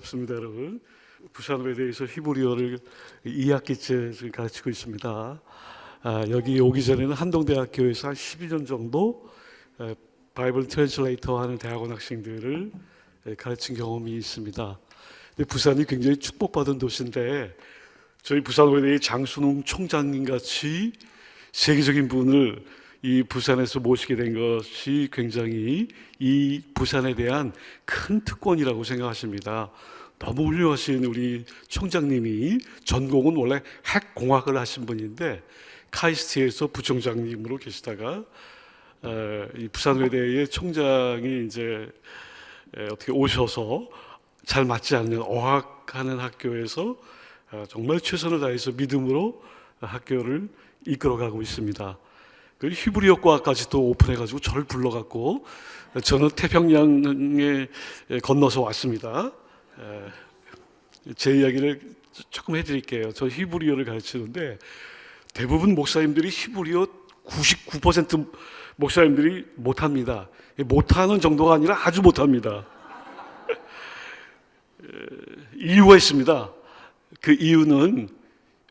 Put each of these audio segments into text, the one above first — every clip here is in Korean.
반갑습니다, 여러분. 부산외대에서 히브리어를 2학기째 가르치고 있습니다. 여기 오기 전에는 한동대학교에서 한 12년 정도 바이블 트랜슬레이터 하는 대학원 학생들을 가르친 경험이 있습니다. 근데 부산이 굉장히 축복받은 도시인데 저희 부산외대의 장순웅 총장님 같이 세계적인 분을 이 부산에서 모시게 된 것이 굉장히 이 부산에 대한 큰 특권이라고 생각하십니다. 너무 훌륭하신 우리 총장님이 전공은 원래 핵공학을 하신 분인데 카이스트에서 부총장님으로 계시다가 이 부산외대의 총장이 이제 어떻게 오셔서 잘 맞지 않는 어학하는 학교에서 정말 최선을 다해서 믿음으로 학교를 이끌어가고 있습니다. 그 히브리어과까지 또 오픈해가지고 저를 불러갖고 저는 태평양에 건너서 왔습니다. 제 이야기를 조금 해드릴게요. 저 히브리어를 가르치는데 대부분 목사님들이 히브리어 99% 목사님들이 못합니다. 못하는 정도가 아니라 아주 못합니다. 이유가 있습니다. 그 이유는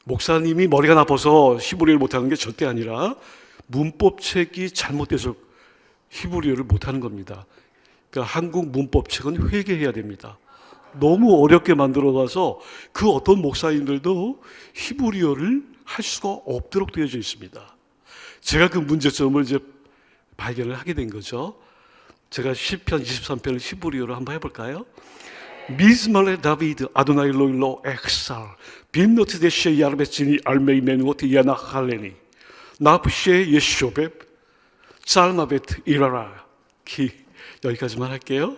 목사님이 머리가 나빠서 히브리어를 못하는 게 절대 아니라 문법책이 잘못돼서 히브리어를 못하는 겁니다. 그러니까 한국 문법책은 회개해야 됩니다. 너무 어렵게 만들어놔서 그 어떤 목사님들도 히브리어를 할 수가 없도록 되어져 있습니다. 제가 그 문제점을 이제 발견을 하게 된 거죠. 제가 시편 23편을 히브리어로 한번 해볼까요? 미즈말레 다비드 아도나이 로일로 엑살 빈노트 데시에 야르베치니 알메이 메누오티 야나 할레니 나프시에 예쇼베 짤마베트 이라라 키 여기까지만 할게요.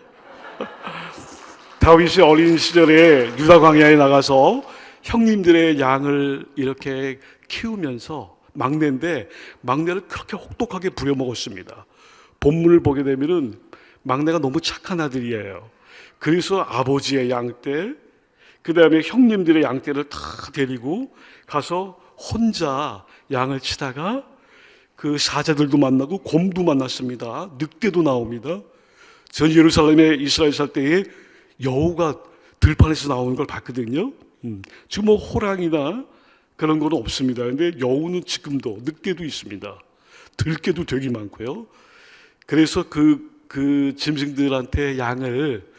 다윗이 어린 시절에 유다 광야에 나가서 형님들의 양을 이렇게 키우면서 막내인데 막내를 그렇게 혹독하게 부려먹었습니다. 본문을 보게 되면은 막내가 너무 착한 아들이에요. 그래서 아버지의 양떼, 그 다음에 형님들의 양떼를 다 데리고 가서 혼자 양을 치다가 그 사자들도 만나고 곰도 만났습니다. 늑대도 나옵니다. 전 예루살렘에 이스라엘 살 때에 여우가 들판에서 나오는 걸 봤거든요. 지금 뭐 호랑이나 그런 건 없습니다. 근데 여우는 지금도, 늑대도 있습니다. 들깨도 되게 많고요. 그래서 그 짐승들한테 양을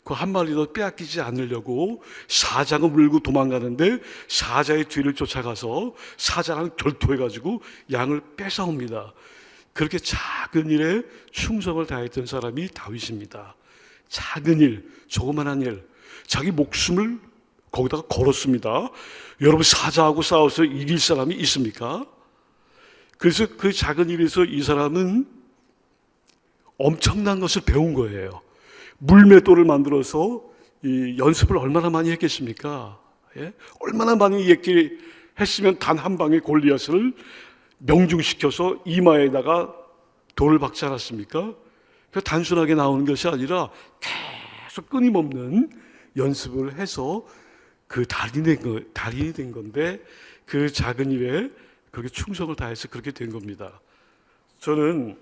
그 한 마리도 빼앗기지 않으려고 사자가 물고 도망가는데 사자의 뒤를 쫓아가서 사자랑 결투해가지고 양을 뺏어옵니다. 그렇게 작은 일에 충성을 다했던 사람이 다윗입니다. 작은 일, 조그만한 일, 자기 목숨을 거기다가 걸었습니다. 여러분 사자하고 싸워서 이길 사람이 있습니까? 그래서 그 작은 일에서 이 사람은 엄청난 것을 배운 거예요. 물맷돌을 만들어서 이 연습을 얼마나 많이 했겠습니까? 예? 얼마나 많이 했으면 단 한 방에 골리앗을 명중시켜서 이마에다가 돌을 박지 않았습니까? 단순하게 나오는 것이 아니라 계속 끊임없는 연습을 해서 그 달인이 된 건데 그 작은 일에 그렇게 충성을 다해서 그렇게 된 겁니다. 저는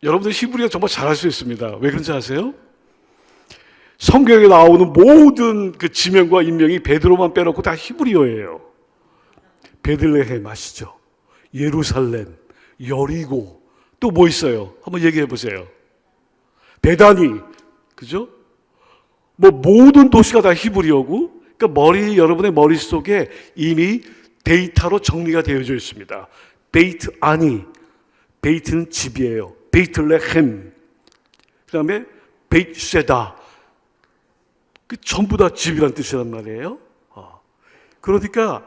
여러분들 히브리어 정말 잘할 수 있습니다. 왜 그런지 아세요? 성경에 나오는 모든 그 지명과 인명이 베드로만 빼놓고 다 히브리어예요. 베들레헴 아시죠? 예루살렘, 여리고, 또 뭐 있어요? 한번 얘기해 보세요. 베다니, 그죠? 뭐 모든 도시가 다 히브리어고, 그러니까 여러분의 머릿속에 이미 데이터로 정리가 되어져 있습니다. 베이트 아니, 베이트는 집이에요. 베이틀레헴, 그 다음에 베이트세다, 그 전부 다 집이란 뜻이란 말이에요. 그러니까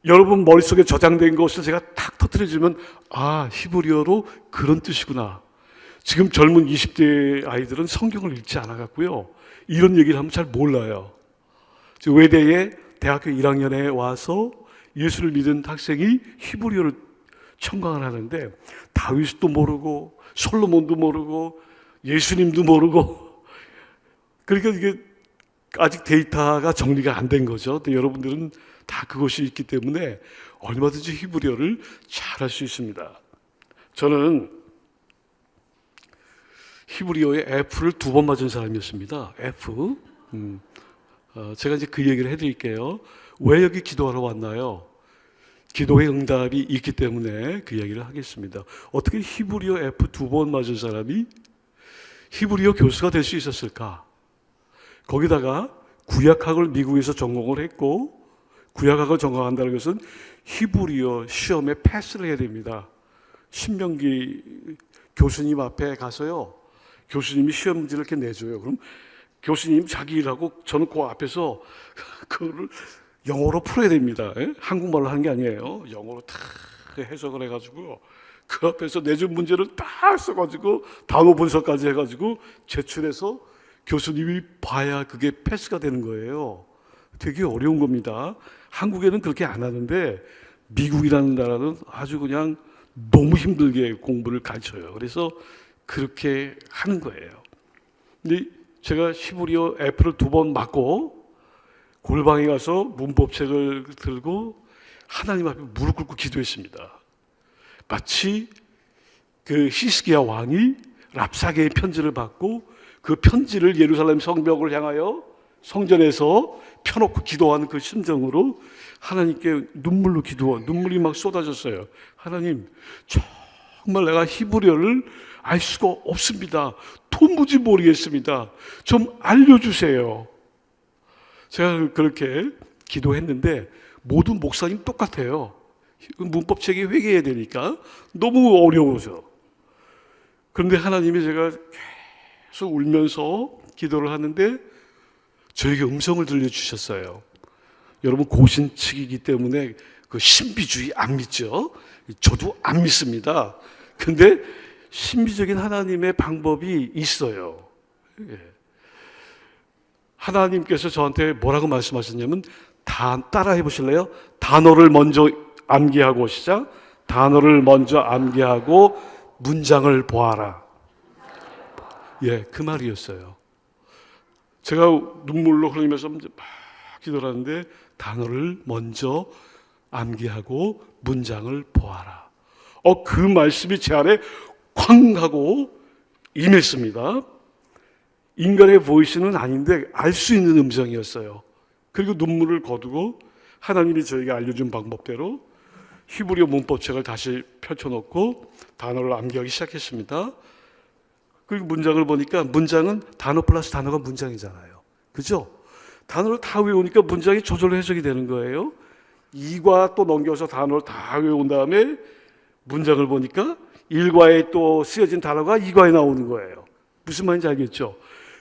여러분 머릿속에 저장된 것을 제가 탁 터뜨려주면 히브리어로 그런 뜻이구나. 지금 젊은 20대 아이들은 성경을 읽지 않아갖고요, 이런 얘기를 하면 잘 몰라요. 외대에 대학교 1학년에 와서 예수를 믿은 학생이 히브리어를 청강을 하는데 다윗도 모르고 솔로몬도 모르고 예수님도 모르고, 그러니까 이게 아직 데이터가 정리가 안 된 거죠. 근데 여러분들은 다 그것이 있기 때문에 얼마든지 히브리어를 잘 할 수 있습니다. 저는 히브리어의 F를 2번 맞은 사람이었습니다. F. 제가 이제 그 얘기를 해드릴게요. 왜 여기 기도하러 왔나요? 기도의 응답이 있기 때문에 그 얘기를 하겠습니다. 어떻게 히브리어 F 2번 맞은 사람이 히브리어 교수가 될 수 있었을까? 거기다가 구약학을 미국에서 전공을 했고, 구약학을 전공한다는 것은 히브리어 시험에 패스를 해야 됩니다. 신명기 교수님 앞에 가서요, 교수님이 시험 문제를 이렇게 내줘요. 그럼 교수님 자기 일하고 저는 그 앞에서 그거를 영어로 풀어야 됩니다. 한국말로 하는 게 아니에요. 영어로 다 해석을 해가지고 그 앞에서 내준 문제를 다 써가지고 단어 분석까지 해가지고 제출해서 교수님이 봐야 그게 패스가 되는 거예요. 되게 어려운 겁니다. 한국에는 그렇게 안 하는데 미국이라는 나라는 아주 그냥 너무 힘들게 공부를 가르쳐요. 그래서 그렇게 하는 거예요. 근데 제가 히브리어 F를 2번 맞고 골방에 가서 문법책을 들고 하나님 앞에 무릎 꿇고 기도했습니다. 마치 그 히스기야 왕이 랍사게의 편지를 받고 그 편지를 예루살렘 성벽을 향하여 성전에서 펴놓고 기도하는 그 심정으로 하나님께 눈물이 막 쏟아졌어요. 하나님, 정말 내가 히브리어를 알 수가 없습니다. 도무지 모르겠습니다. 좀 알려주세요. 제가 그렇게 기도했는데 모든 목사님 똑같아요. 문법책이 회개해야 되니까 너무 어려워서. 그런데 하나님이 제가 계속 울면서 기도를 하는데 저에게 음성을 들려주셨어요. 여러분 고신측이기 때문에 그 신비주의 안 믿죠? 저도 안 믿습니다. 근데 신비적인 하나님의 방법이 있어요. 하나님께서 저한테 뭐라고 말씀하셨냐면 따라해 보실래요? 단어를 먼저 암기하고 시작. 단어를 먼저 암기하고 문장을 보아라. 예, 그 말이었어요. 제가 눈물로 흘리면서 막 기도를 하는데 단어를 먼저 암기하고 문장을 보아라. 그 말씀이 제 안에 쾅 하고 임했습니다. 인간의 보이스는 아닌데 알 수 있는 음성이었어요. 그리고 눈물을 거두고 하나님이 저에게 알려준 방법대로 히브리어 문법책을 다시 펼쳐놓고 단어를 암기하기 시작했습니다. 그리고 문장을 보니까 문장은 단어 플러스 단어가 문장이잖아요. 그죠? 단어를 다 외우니까 문장이 저절로 해석이 되는 거예요. 이과 또 넘겨서 단어를 다 외운 다음에 문장을 보니까 일과에 또 쓰여진 단어가 이과에 나오는 거예요. 무슨 말인지 알겠죠?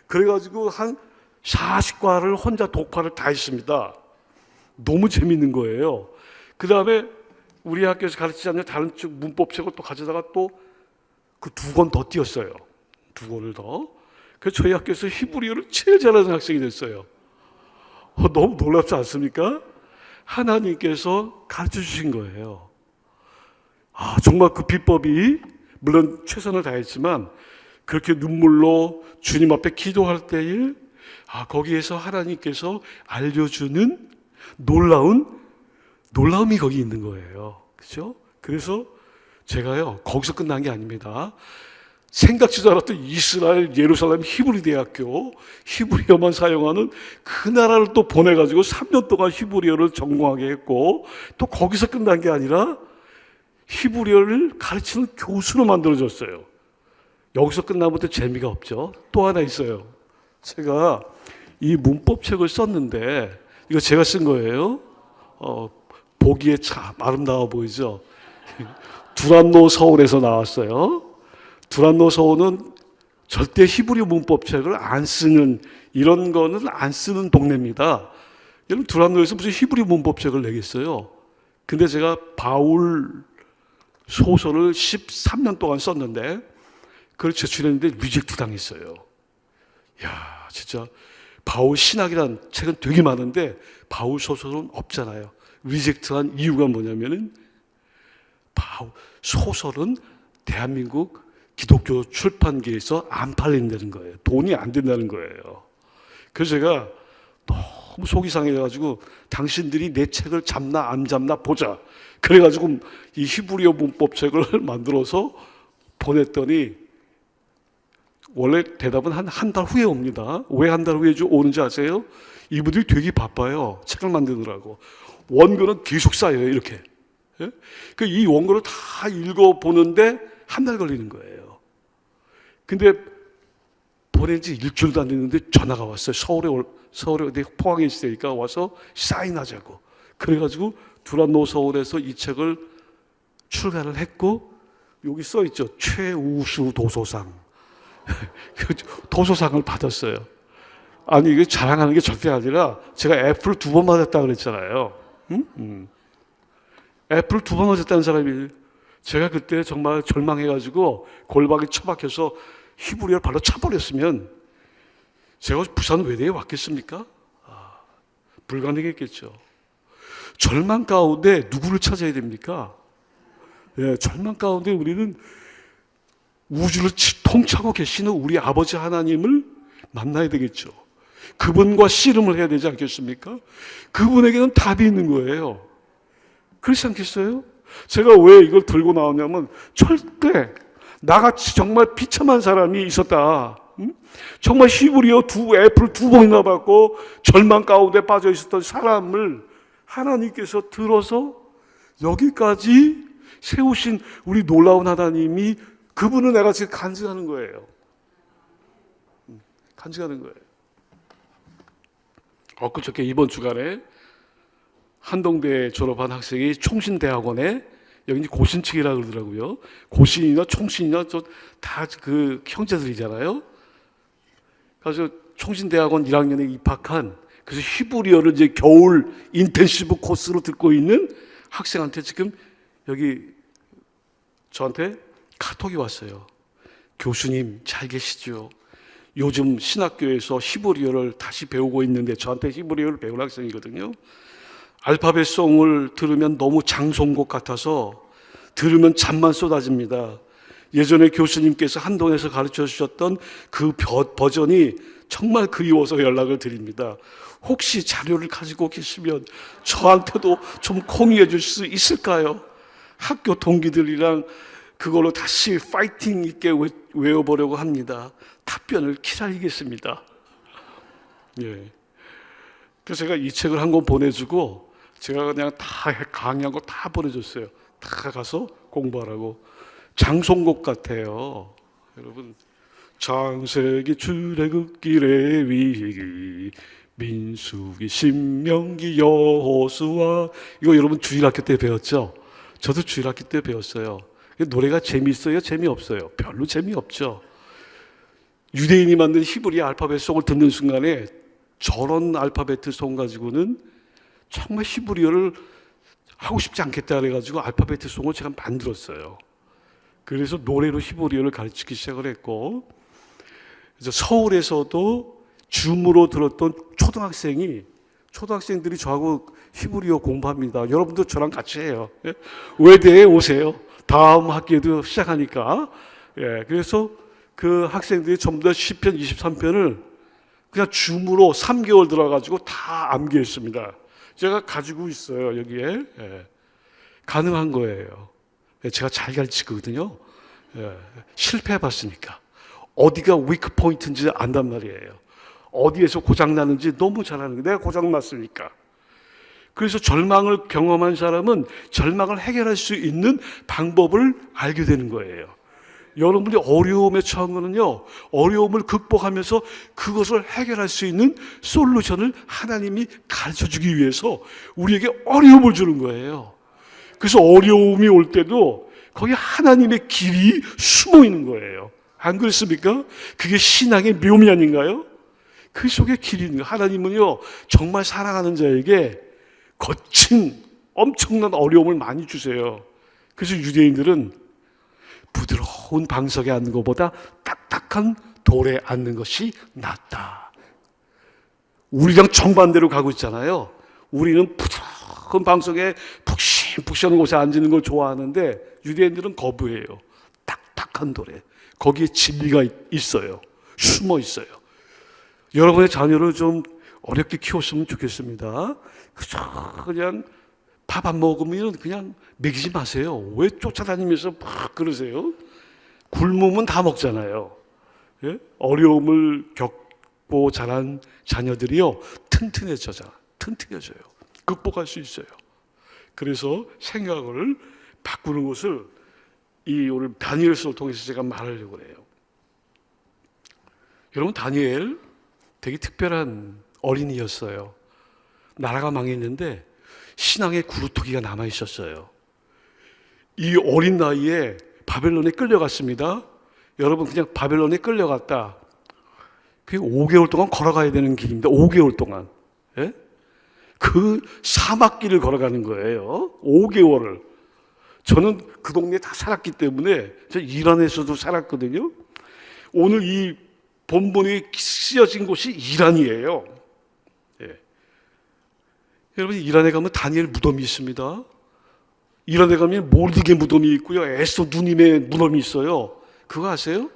그래가지고 한 40과를 혼자 독파를 다 했습니다. 너무 재밌는 거예요. 그 다음에 우리 학교에서 가르치지 않는 다른 쪽 문법책을 또 가져다가 또 그 2권 더 띄었어요. 2권을 더. 그래서 저희 학교에서 히브리어를 제일 잘하는 학생이 됐어요. 너무 놀랍지 않습니까? 하나님께서 가르쳐 주신 거예요. 정말 그 비법이 물론 최선을 다했지만 그렇게 눈물로 주님 앞에 기도할 때에 거기에서 하나님께서 알려주는 놀라움이 거기 있는 거예요. 그렇죠? 그래서 제가요 거기서 끝난 게 아닙니다. 생각지도 않았던 이스라엘 예루살렘 히브리 대학교 히브리어만 사용하는 그 나라를 또 보내가지고 3년 동안 히브리어를 전공하게 했고 또 거기서 끝난 게 아니라 히브리어를 가르치는 교수로 만들어졌어요. 여기서 끝나면 또 재미가 없죠. 또 하나 있어요. 제가 이 문법책을 썼는데 이거 제가 쓴 거예요. 보기에 참 아름다워 보이죠. 두란노 서울에서 나왔어요. 두란노 서울은 절대 히브리 문법책을 안 쓰는 이런 거는 안 쓰는 동네입니다. 여러분 두란노에서 무슨 히브리 문법책을 내겠어요. 근데 제가 바울 소설을 13년 동안 썼는데 그걸 제출했는데 리젝트 당했어요. 야, 진짜 바울 신학이라는 책은 되게 많은데 바울 소설은 없잖아요. 리젝트한 이유가 뭐냐면은 바울 소설은 대한민국 기독교 출판계에서 안 팔린다는 거예요. 돈이 안 된다는 거예요. 그래서 제가 너무 속이 상해가지고 당신들이 내 책을 잡나 안 잡나 보자. 그래가지고 이 히브리어 문법책을 만들어서 보냈더니 원래 대답은 한 달 후에 옵니다. 왜 한 달 후에 오는지 아세요? 이분들이 되게 바빠요. 책을 만드느라고. 원고는 계속 쌓여요, 이렇게. 예? 이 원고를 다 읽어보는데 한 달 걸리는 거예요. 근데 보낸 지 일주일도 안 됐는데 전화가 왔어요. 서울에 포항에 있으니까 와서 사인하자고. 그래가지고 두란노 서울에서 이 책을 출간을 했고, 여기 써 있죠. 최우수 도서상. 도서상을 받았어요. 아니, 이게 자랑하는 게 절대 아니라 제가 애플 2번 맞았다 그랬잖아요. 애플 2번 맞았다는 사람이, 제가 그때 정말 절망해가지고 골방에 처박혀서 히브리어를 발로 차버렸으면 제가 부산 외대에 왔겠습니까? 불가능했겠죠. 절망 가운데 누구를 찾아야 됩니까? 예, 절망 가운데 우리는 우주를 통치하고 계시는 우리 아버지 하나님을 만나야 되겠죠. 그분과 씨름을 해야 되지 않겠습니까? 그분에게는 답이 있는 거예요. 그렇지 않겠어요? 제가 왜 이걸 들고 나왔냐면, 절대 나같이 정말 비참한 사람이 있었다. 정말 히브리어 애플 2번이나 받고 절망 가운데 빠져 있었던 사람을 하나님께서 들어서 여기까지 세우신 우리 놀라운 하나님이, 그분을 내가 지금 간증하는 거예요. 간증하는 거예요. 엊그저께 이번 주간에 한동대 졸업한 학생이 총신대학원에, 여기 고신측이라 그러더라고요. 고신이나 총신이나 다 그 형제들이잖아요. 그래서 총신대학원 1학년에 입학한, 그래서 히브리어를 이제 겨울 인텐시브 코스로 듣고 있는 학생한테 지금 여기 저한테 카톡이 왔어요. 교수님 잘 계시죠? 요즘 신학교에서 히브리어를 다시 배우고 있는데, 저한테 히브리어를 배운 학생이거든요. 알파벳송을 들으면 너무 장송곡 같아서 들으면 잠만 쏟아집니다. 예전에 교수님께서 한동에서 가르쳐 주셨던 그 버전이 정말 그리워서 연락을 드립니다. 혹시 자료를 가지고 계시면 저한테도 좀 공유해 줄 수 있을까요? 학교 동기들이랑 그걸로 다시 파이팅 있게 외워보려고 합니다. 답변을 기다리겠습니다. 예. 그래서 제가 이 책을 한 권 보내주고, 제가 그냥 다 강의한 거 다 보내줬어요. 다 가서 공부하라고. 장송곡 같아요. 여러분, 창세기, 출애굽기, 레위기, 민수기, 신명기, 여호수아, 이거 여러분 주일학교 때 배웠죠? 저도 주일학교 때 배웠어요. 노래가 재미있어요? 재미없어요? 별로 재미없죠. 유대인이 만든 히브리 알파벳 송을 듣는 순간에 저런 알파벳 송 가지고는 정말 히브리어를 하고 싶지 않겠다 그래가지고 알파벳 송을 제가 만들었어요. 그래서 노래로 히브리어를 가르치기 시작을 했고, 그래서 서울에서도 줌으로 들었던 초등학생들이 저하고 히브리어 공부합니다. 여러분도 저랑 같이 해요. 예? 외대에 오세요. 다음 학기에도 시작하니까. 예, 그래서 그 학생들이 전부 다 시편 23편을 그냥 줌으로 3개월 들어가지고 다 암기했습니다. 제가 가지고 있어요, 여기에. 예, 가능한 거예요. 예, 제가 잘 가르치거든요. 예, 실패해봤으니까. 어디가 위크 포인트인지 안단 말이에요. 어디에서 고장나는지 너무 잘 아는 거예요. 내가 고장났으니까. 그래서 절망을 경험한 사람은 절망을 해결할 수 있는 방법을 알게 되는 거예요. 여러분들이 어려움에 처한 거는요, 어려움을 극복하면서 그것을 해결할 수 있는 솔루션을 하나님이 가르쳐 주기 위해서 우리에게 어려움을 주는 거예요. 그래서 어려움이 올 때도 거기 하나님의 길이 숨어 있는 거예요. 안 그렇습니까? 그게 신앙의 묘미 아닌가요? 그 속에 길이 있는 거예요. 하나님은요, 정말 사랑하는 자에게 거친 엄청난 어려움을 많이 주세요. 그래서 유대인들은 부드러운 방석에 앉는 것보다 딱딱한 돌에 앉는 것이 낫다. 우리랑 정반대로 가고 있잖아요. 우리는 부드러운 방석에 푹신푹신한 곳에 앉는 걸 좋아하는데, 유대인들은 거부해요. 딱딱한 돌에. 거기에 진리가 있어요. 숨어 있어요. 여러분의 자녀를 좀 어렵게 키웠으면 좋겠습니다. 그냥 밥 안 먹으면 그냥 먹이지 마세요. 왜 쫓아다니면서 막 그러세요? 굶으면 다 먹잖아요. 예? 어려움을 겪고 자란 자녀들이요 튼튼해져요. 극복할 수 있어요. 그래서 생각을 바꾸는 것을 이 오늘 다니엘서를 통해서 제가 말하려고 해요. 여러분, 다니엘 되게 특별한 어린이였어요. 나라가 망했는데 신앙의 구루터기가 남아 있었어요. 이 어린 나이에 바벨론에 끌려갔습니다. 여러분, 그냥 바벨론에 끌려갔다. 그게 5개월 동안 걸어가야 되는 길입니다. 5개월 동안. 예? 그 사막길을 걸어가는 거예요. 5개월을. 저는 그 동네에 다 살았기 때문에, 저 이란에서도 살았거든요. 오늘 이 본문이 쓰여진 곳이 이란이에요. 예. 여러분, 이란에 가면 다니엘 무덤이 있습니다. 이란에 가면 모르드게 무덤이 있고요. 에스더 누님의 무덤이 있어요. 그거 아세요?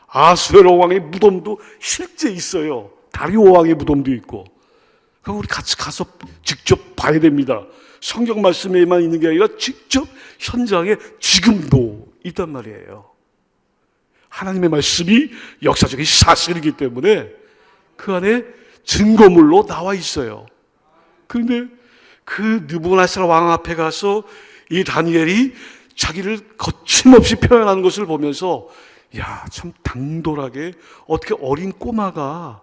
아수에로 왕의 무덤도 실제 있어요. 다리오 왕의 무덤도 있고. 그럼 우리 같이 가서 직접 봐야 됩니다. 성경 말씀에만 있는 게 아니라 직접 현장에 지금도 있단 말이에요. 하나님의 말씀이 역사적인 사실이기 때문에 그 안에 증거물로 나와 있어요. 그런데 그 느부갓네살 왕 앞에 가서 이 다니엘이 자기를 거침없이 표현하는 것을 보면서, 야, 참 당돌하게 어떻게 어린 꼬마가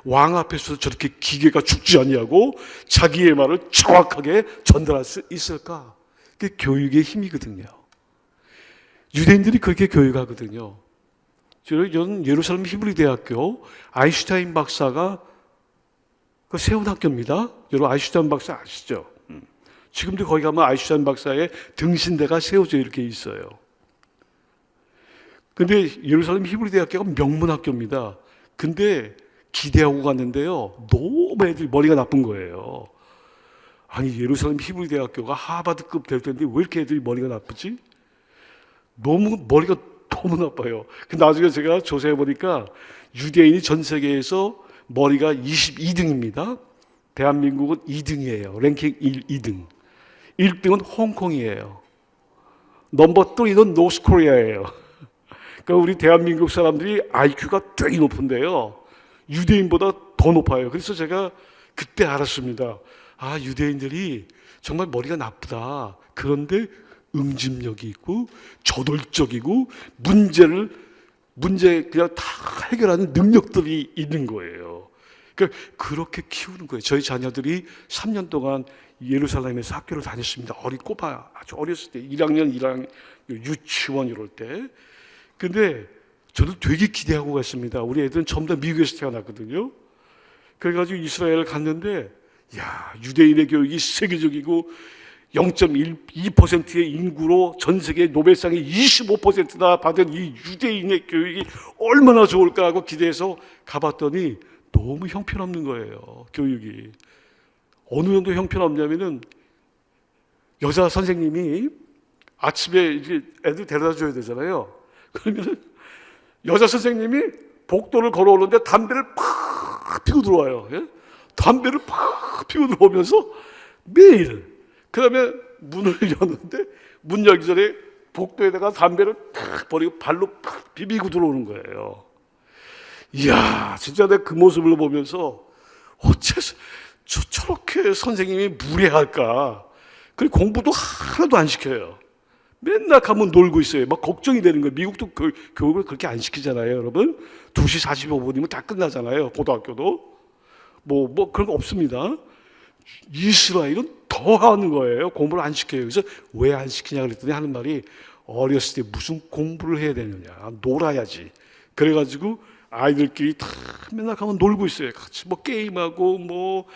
왕 앞에서 저렇게 기계가 죽지 않냐고 자기의 말을 정확하게 전달할 수 있을까? 그게 교육의 힘이거든요. 유대인들이 그렇게 교육하거든요. 저는 예루살렘 히브리 대학교 아인슈타인 박사가 세운 학교입니다. 여러분, 아인슈타인 박사 아시죠? 지금도 거기 가면 아인슈타인 박사의 등신대가 세워져 이렇게 있어요. 근데 예루살렘 히브리 대학교가 명문학교입니다. 근데 기대하고 갔는데요, 너무 애들이 머리가 나쁜 거예요. 아니, 예루살렘 히브리 대학교가 하버드급 될 텐데 왜 이렇게 애들이 머리가 나쁘지? 머리가 너무 나빠요. 나중에 제가 조사해 보니까 유대인이 전 세계에서 머리가 22등입니다. 대한민국은 2등이에요. 랭킹 2등. 1등은 홍콩이에요. 넘버 3는 노스코리아예요. 그러니까 우리 대한민국 사람들이 IQ가 되게 높은데요, 유대인보다 더 높아요. 그래서 제가 그때 알았습니다. 아, 유대인들이 정말 머리가 나쁘다. 그런데 응집력이 있고 저돌적이고 문제 그냥 다 해결하는 능력들이 있는 거예요. 그러니까 그렇게 키우는 거예요. 저희 자녀들이 3년 동안 예루살렘에서 학교를 다녔습니다. 어린 꼬마, 아주 어렸을 때 1학년 유치원 이럴 때. 근데 저도 되게 기대하고 갔습니다. 우리 애들은 전부 다 미국에서 태어났거든요. 그래가지고 이스라엘을 갔는데, 야, 유대인의 교육이 세계적이고 0.2%의 인구로 전 세계 노벨상이 25%나 받은 이 유대인의 교육이 얼마나 좋을까 하고 기대해서 가봤더니 너무 형편없는 거예요, 교육이. 어느 정도 형편없냐면은 여자 선생님이 아침에 이제 애들 데려다 줘야 되잖아요. 그러면은 여자 선생님이 복도를 걸어오는데 담배를 팍 피고 들어와요. 예? 담배를 팍 피고 들어오면서 매일, 그 다음에 문을 여는데 문 열기 전에 복도에다가 담배를 탁 버리고 발로 팍 비비고 들어오는 거예요. 이야, 진짜 내가 그 모습을 보면서 어째서 저렇게 선생님이 무례할까? 그리고 공부도 하나도 안 시켜요. 맨날 가면 놀고 있어요. 막 걱정이 되는 거예요. 미국도 교육을 그렇게 안 시키잖아요, 여러분. 2시 45분이면 다 끝나잖아요, 고등학교도. 뭐 그런 거 없습니다. 이스라엘은 더 하는 거예요. 공부를 안 시켜요. 그래서 왜 안 시키냐 그랬더니 하는 말이, 어렸을 때 무슨 공부를 해야 되느냐, 놀아야지. 그래가지고 아이들끼리 다 맨날 가면 놀고 있어요. 같이 뭐 게임하고 뭐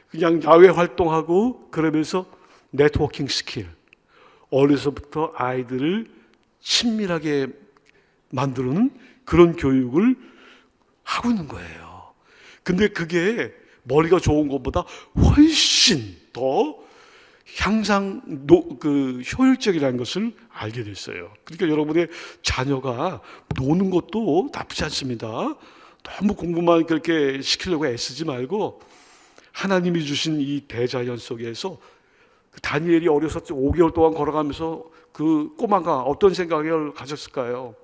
그냥 야외 활동하고 그러면서 네트워킹 스킬. 어려서부터 아이들을 친밀하게 만드는 그런 교육을 하고 있는 거예요. 근데 그게 머리가 좋은 것보다 훨씬 더 효율적이라는 것을 알게 됐어요. 그러니까 여러분의 자녀가 노는 것도 나쁘지 않습니다. 너무 공부만 그렇게 시키려고 애쓰지 말고 하나님이 주신 이 대자연 속에서, 다니엘이 어려서 5개월 동안 걸어가면서 그 꼬마가 어떤 생각을 가졌을까요?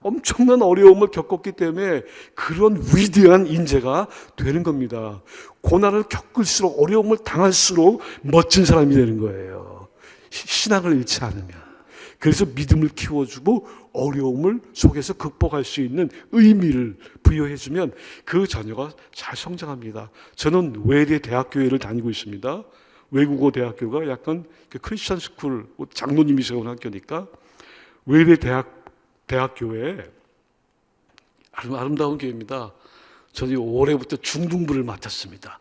엄청난 어려움을 겪었기 때문에 그런 위대한 인재가 되는 겁니다. 고난을 겪을수록, 어려움을 당할수록 멋진 사람이 되는 거예요. 신앙을 잃지 않으면. 그래서 믿음을 키워주고 어려움을 속에서 극복할 수 있는 의미를 부여해주면 그 자녀가 잘 성장합니다. 저는 외대 대학교회를 다니고 있습니다. 외국어 대학교가 약간 크리스천 스쿨, 장로님이 세운 학교니까 외대 대학교회 아름다운 교회입니다. 저는 올해부터 중등부를 맡았습니다.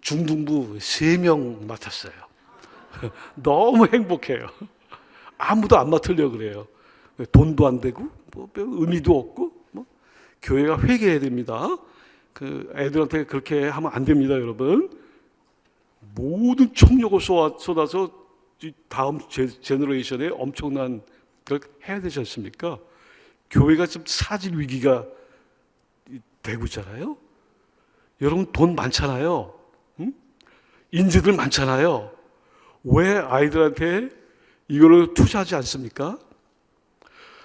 중등부 3명 맡았어요. 너무 행복해요. 아무도 안 맡으려고 그래요. 돈도 안 되고 뭐 의미도 없고 교회가 회개해야 됩니다. 그 애들한테 그렇게 하면 안 됩니다, 여러분. 모든 총력을 쏟아서 다음 제너레이션에 엄청난 걸 해야 되지 않습니까? 교회가 지금 사질 위기가 되고 있잖아요. 여러분 돈 많잖아요. 인재들 많잖아요. 왜 아이들한테 이거를 투자하지 않습니까?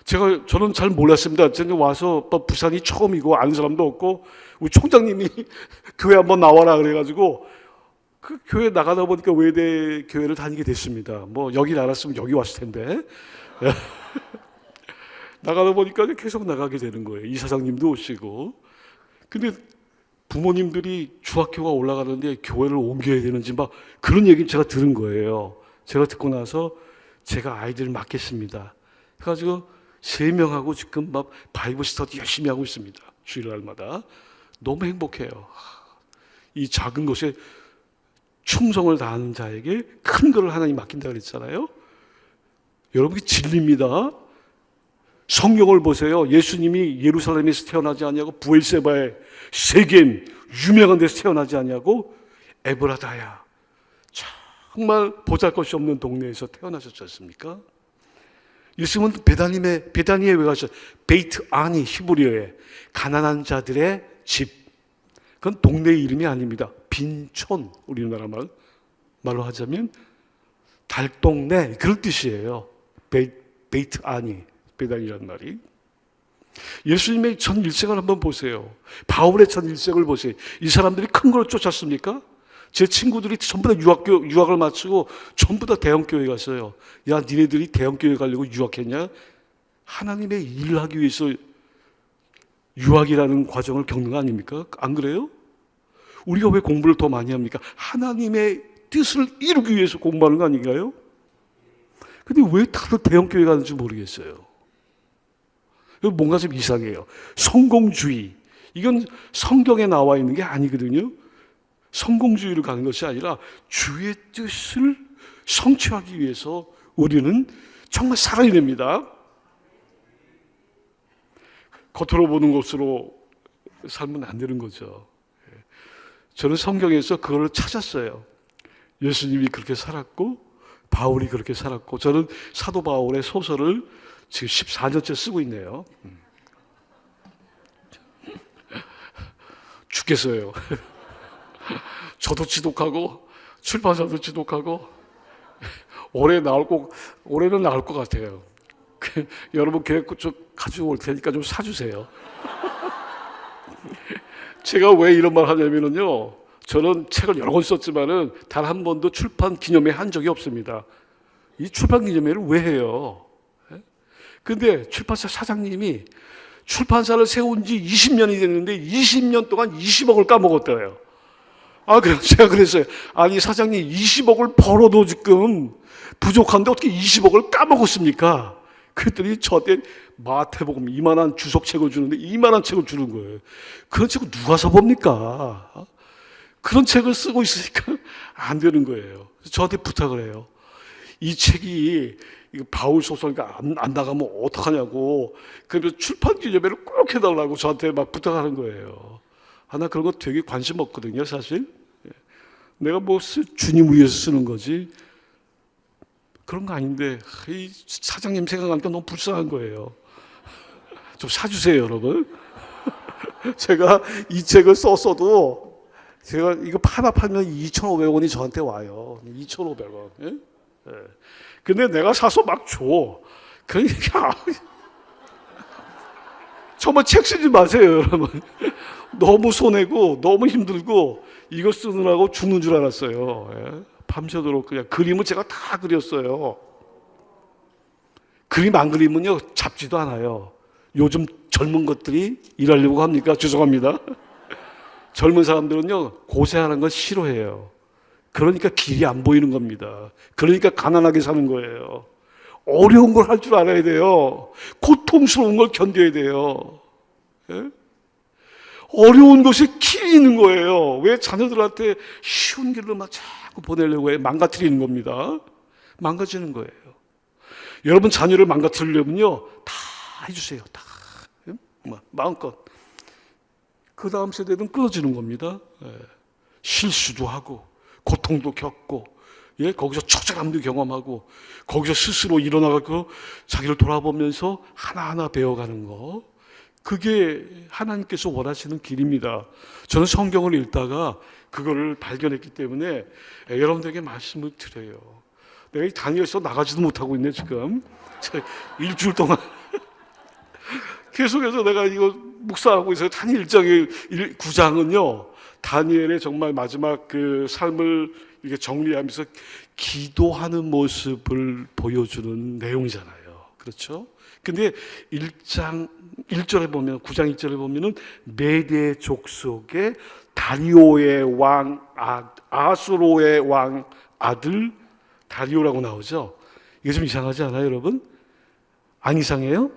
저는 잘 몰랐습니다. 제가 와서 부산이 처음이고 아는 사람도 없고 우리 총장님이 교회 한번 나와라 그래가지고 그 교회 나가다 보니까 외대 교회를 다니게 됐습니다. 뭐 여기 알았으면 여기 왔을 텐데 나가다 보니까 계속 나가게 되는 거예요. 이사장님도 오시고. 근데 부모님들이 중학교가 올라가는데 교회를 옮겨야 되는지 막 그런 얘기를 제가 들은 거예요. 제가 듣고 나서 제가 아이들을 맡겠습니다. 그래가지고 3명하고 지금 막 바이블 스터디 열심히 하고 있습니다. 주일날마다. 너무 행복해요. 이 작은 것에 충성을 다하는 자에게 큰 것을 하나님 맡긴다 그랬잖아요. 여러분이 진리입니다. 성경을 보세요. 예수님이 예루살렘에서 태어나지 않냐고, 부엘세바의 세겜 유명한 데서 태어나지 않냐고, 에브라다야 정말 보잘것이 없는 동네에서 태어나셨지 않습니까? 예수님은 베다니에 왜 가셨어요? 베이트 아니, 히브리어에 가난한 자들의 집. 그건 동네 이름이 아닙니다. 빈촌, 우리나라 말로 하자면 달동네, 그런 뜻이에요. 베이트 아니, 베다니라는 말이. 예수님의 전 일생을 한번 보세요. 바울의 전 일생을 보세요. 이 사람들이 큰 걸 쫓았습니까? 제 친구들이 전부 다 유학을 마치고 전부 다 대형교회 갔어요. 야, 니네들이 대형교회 가려고 유학했냐? 하나님의 일을 하기 위해서 유학이라는 과정을 겪는 거 아닙니까? 안 그래요? 우리가 왜 공부를 더 많이 합니까? 하나님의 뜻을 이루기 위해서 공부하는 거 아닌가요? 근데 왜 다들 대형교회 가는지 모르겠어요. 뭔가 좀 이상해요. 성공주의. 이건 성경에 나와 있는 게 아니거든요. 성공주의를 가는 것이 아니라 주의 뜻을 성취하기 위해서 우리는 정말 살아야 됩니다. 겉으로 보는 것으로 살면 안 되는 거죠. 저는 성경에서 그걸 찾았어요. 예수님이 그렇게 살았고 바울이 그렇게 살았고, 저는 사도 바울의 소설을 지금 14년째 쓰고 있네요. 죽겠어요. 저도 지독하고 출판사도 지독하고 올해는 나올 것 같아요. 여러분 계획 좀 가지고 올 테니까 좀 사주세요. 제가 왜 이런 말 하냐면요, 저는 책을 여러 권 썼지만은 단 한 번도 출판 기념회 한 적이 없습니다. 이 출판 기념회를 왜 해요? 근데 출판사 사장님이 출판사를 세운 지 20년이 됐는데 20년 동안 20억을 까먹었대요. 그래서 제가 그랬어요. 아니 사장님, 20억을 벌어도 지금 부족한데 어떻게 20억을 까먹었습니까? 그랬더니 저한테 마태복음 이만한 주석책을 주는데 이만한 책을 주는 거예요. 그런 책을 누가 사봅니까? 그런 책을 쓰고 있으니까 안 되는 거예요. 저한테 부탁을 해요. 이 책이 바울 소설가 안 나가면 어떡하냐고. 그래서 출판 기념회를 꼭 해달라고 저한테 막 부탁하는 거예요. 나 그런 거 되게 관심 없거든요, 사실. 내가 뭐 주님 위해서 쓰는 거지. 그런 거 아닌데 이 사장님 생각하니까 너무 불쌍한 거예요. 좀 사주세요, 여러분. 제가 이 책을 썼어도 제가 이거 하나 팔면 2,500원이 저한테 와요. 2,500원. 예? 근데 내가 사서 막 줘. 그러니까 정말 책 쓰지 마세요, 여러분. 너무 손해고 너무 힘들고 이거 쓰느라고 죽는 줄 알았어요. 예? 밤새도록 그냥 그림을 제가 다 그렸어요. 그림 안 그리면요 잡지도 않아요. 요즘 젊은 것들이 일하려고 합니까? 죄송합니다. 젊은 사람들은요 고생하는 걸 싫어해요. 그러니까 길이 안 보이는 겁니다. 그러니까 가난하게 사는 거예요. 어려운 걸 할 줄 알아야 돼요. 고통스러운 걸 견뎌야 돼요. 예? 어려운 것이 길이 있는 거예요. 왜 자녀들한테 쉬운 길로 막 자꾸 보내려고 해? 망가뜨리는 겁니다. 망가지는 거예요. 여러분 자녀를 망가뜨리려면요 다 해주세요. 다 마음껏. 그 다음 세대는 끊어지는 겁니다. 예. 실수도 하고 고통도 겪고 예? 거기서 처절함도 경험하고 거기서 스스로 일어나고 자기를 돌아보면서 하나하나 배워가는 거, 그게 하나님께서 원하시는 길입니다. 저는 성경을 읽다가 그거를 발견했기 때문에 여러분들에게 말씀을 드려요. 내가 이 다니엘서 나가지도 못하고 있네 지금. 일주일 동안 계속해서 내가 이거 묵상하고 있어요. 다니엘 1장의 9장은요 다니엘의 정말 마지막 그 삶을 이렇게 정리하면서 기도하는 모습을 보여주는 내용이잖아요. 그렇죠? 근데 1장 1절에 보면 9장 1절에 보면은 메대 족속의 다리오의 왕 아수로의 왕 아들 다리오라고 나오죠. 이게 좀 이상하지 않아요, 여러분? 안 이상해요?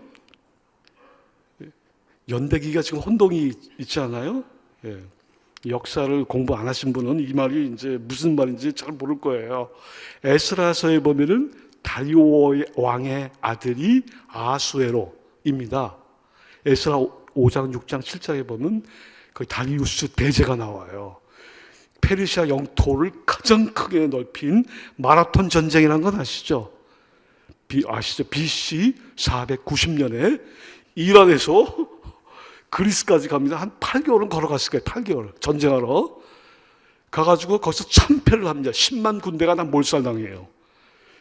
연대기가 지금 혼동이 있지 않아요? 예. 역사를 공부 안 하신 분은 이 말이 이제 무슨 말인지 잘 모를 거예요. 에스라서에 보면은 다리오 왕의 아들이 아수에로입니다. 에스라 5장, 6장, 7장에 보면 그 다리우스 대제가 나와요. 페르시아 영토를 가장 크게 넓힌 마라톤 전쟁이라는 건 아시죠? 아시죠? BC 490년에 이란에서 그리스까지 갑니다. 한 8개월은 걸어갔을 거예요. 8개월 전쟁하러 가가지고 거기서 참패를 합니다. 10만 군대가 다 몰살당해요.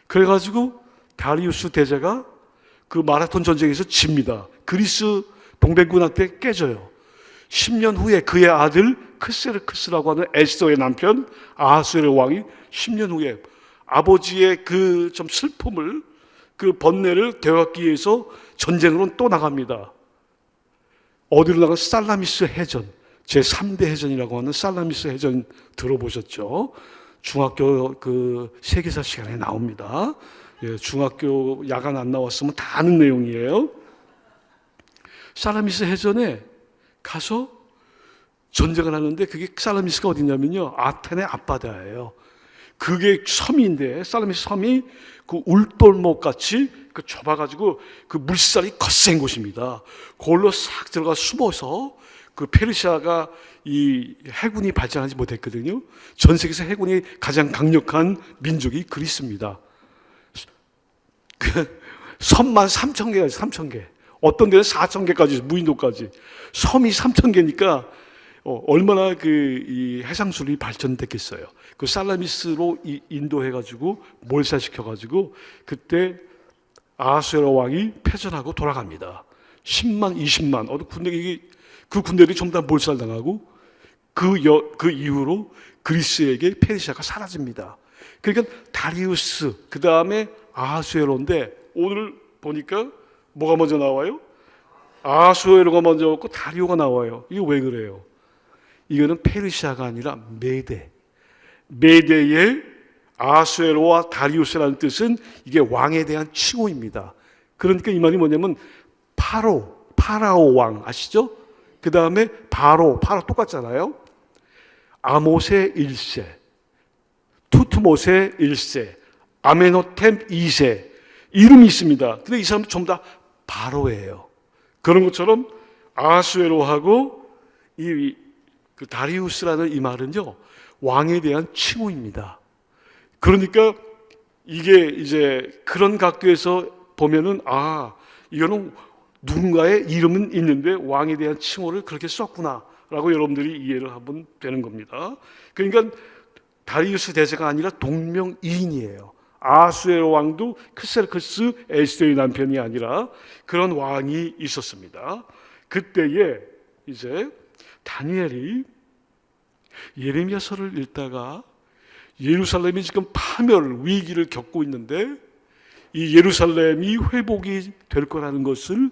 그래가지고 다리우스 대제가 그 마라톤 전쟁에서 집니다. 그리스 동백군한테 깨져요. 10년 후에 그의 아들 크세르크스라고 하는 에스더의 남편 아하수에로 왕이 10년 후에 아버지의 그 좀 슬픔을, 그 번뇌를 되갚기 위해서 전쟁으로 또 나갑니다. 어디로 나가? 살라미스 해전, 제3대 해전이라고 하는 살라미스 해전 들어보셨죠? 중학교 그 세계사 시간에 나옵니다. 예, 중학교 야간 안 나왔으면 다 아는 내용이에요. 살라미스 해전에 가서 전쟁을 하는데 그게 살라미스가 어디냐면요 아테네 앞바다예요. 그게 섬인데 살라미스 섬이 그 울돌목 같이 그 좁아가지고 그 물살이 거센 곳입니다. 그걸로 싹 들어가 숨어서 그 페르시아가 이 해군이 발전하지 못했거든요. 전 세계에서 해군이 가장 강력한 민족이 그리스입니다. 그 섬만 3,000개가 있어요. 3,000개. 어떤 데는 4,000개까지, 무인도까지. 섬이 3,000개니까 얼마나 이 해상술이 발전됐겠어요. 그 살라미스로 인도해가지고 몰살시켜가지고 그때 아하수에로 왕이 패전하고 돌아갑니다. 10만, 20만. 그 군대들이 전부 다 몰살당하고 그 이후로 그리스에게 페르시아가 사라집니다. 그러니까 다리우스, 그 다음에 아하수에로인데 오늘 보니까 뭐가 먼저 나와요? 아하수에로가 먼저 왔고 다리오가 나와요. 이게 왜 그래요? 이거는 페르시아가 아니라 메대의 아하수에로와 다리우스라는 뜻은 이게 왕에 대한 칭호입니다. 그러니까 이 말이 뭐냐면 파라오 왕 아시죠? 그 다음에 바로 똑같잖아요. 아모세 1세, 투트모세 1세, 아메노템 2세 이름이 있습니다. 근데 이 사람 전부 다 바로예요. 그런 것처럼 아하수에로하고 그 다리우스라는 이 말은요 왕에 대한 칭호입니다. 그러니까 이게 이제 그런 각도에서 보면은 이거는 누군가의 이름은 있는데 왕에 대한 칭호를 그렇게 썼구나라고 여러분들이 이해를 하면 되는 겁니다. 그러니까 다리우스 대제가 아니라 동명이인이에요. 아하수에로 왕도 크세르크스 에스더의 남편이 아니라 그런 왕이 있었습니다. 그때에 이제 다니엘이 예레미야서를 읽다가 예루살렘이 지금 파멸 위기를 겪고 있는데 이 예루살렘이 회복이 될 거라는 것을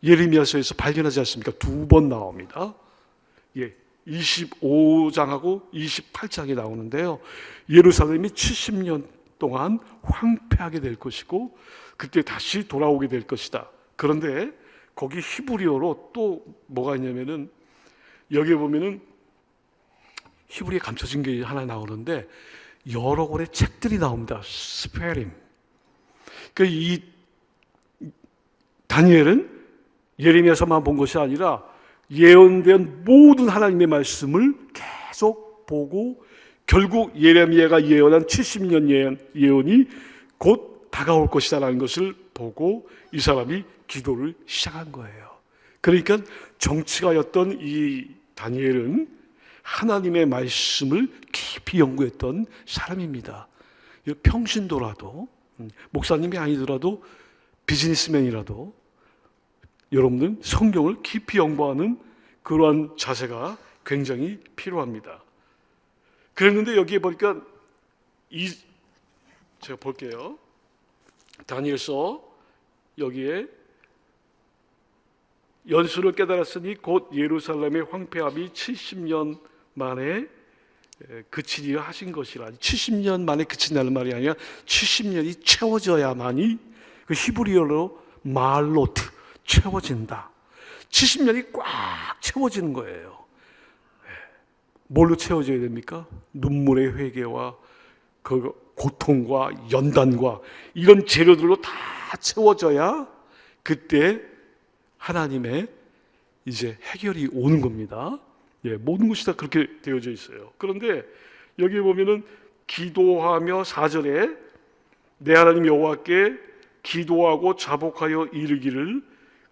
예레미야서에서 발견하지 않습니까? 2번 나옵니다. 25장하고 28장이 나오는데요. 예루살렘이 70년 동안 황폐하게 될 것이고 그때 다시 돌아오게 될 것이다. 그런데 거기 히브리어로 또 뭐가 있냐면은 여기에 보면은 히브리에 감춰진 게 하나 나오는데 여러 권의 책들이 나옵니다. 스페림. 그러니까 이 다니엘은 예레미야서만 본 것이 아니라 예언된 모든 하나님의 말씀을 계속 보고 결국 예레미야가 예언한 70년 예언이 곧 다가올 것이다라는 것을 보고 이 사람이 기도를 시작한 거예요. 그러니까 정치가였던 이 다니엘은 하나님의 말씀을 깊이 연구했던 사람입니다. 평신도라도 목사님이 아니더라도 비즈니스맨이라도 여러분들은 성경을 깊이 연구하는 그러한 자세가 굉장히 필요합니다. 그랬는데 여기에 보니까 제가 볼게요. 다니엘서 여기에 연수를 깨달았으니 곧 예루살렘의 황폐함이 70년 만에 그치리라 하신 것이라. 70년 만에 그친다는 말이 아니라 70년이 채워져야만이 그 히브리어로 말로트 채워진다. 70년이 꽉 채워지는 거예요. 뭘로 채워져야 됩니까? 눈물의 회개와 그 고통과 연단과 이런 재료들로 다 채워져야 그때 하나님의 이제 해결이 오는 겁니다. 모든 것이 다 그렇게 되어져 있어요. 그런데 여기 보면은 기도하며 4절에 내 하나님 여호와께 기도하고 자복하여 이르기를.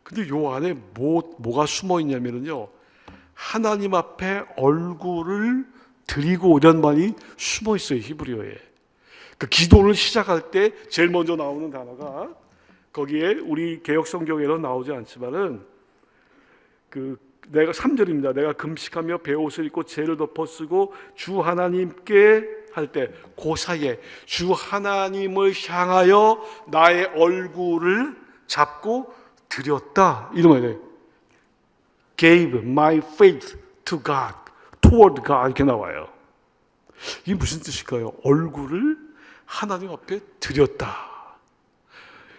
근데 요 안에 뭐가 숨어 있냐면요, 하나님 앞에 얼굴을 드리고 이런 말이 숨어 있어요. 히브리어에. 그 기도를 시작할 때 제일 먼저 나오는 단어가 거기에 우리 개역 성경에는 나오지 않지만은 내가 3절입니다. 내가 금식하며 베옷을 입고 죄를 덮어 쓰고 주 하나님께 할 때 그 사이에 주 하나님을 향하여 나의 얼굴을 잡고 드렸다. 이런 말이에요. Gave my faith to God, toward God 이렇게 나와요. 이게 무슨 뜻일까요? 얼굴을 하나님 앞에 드렸다.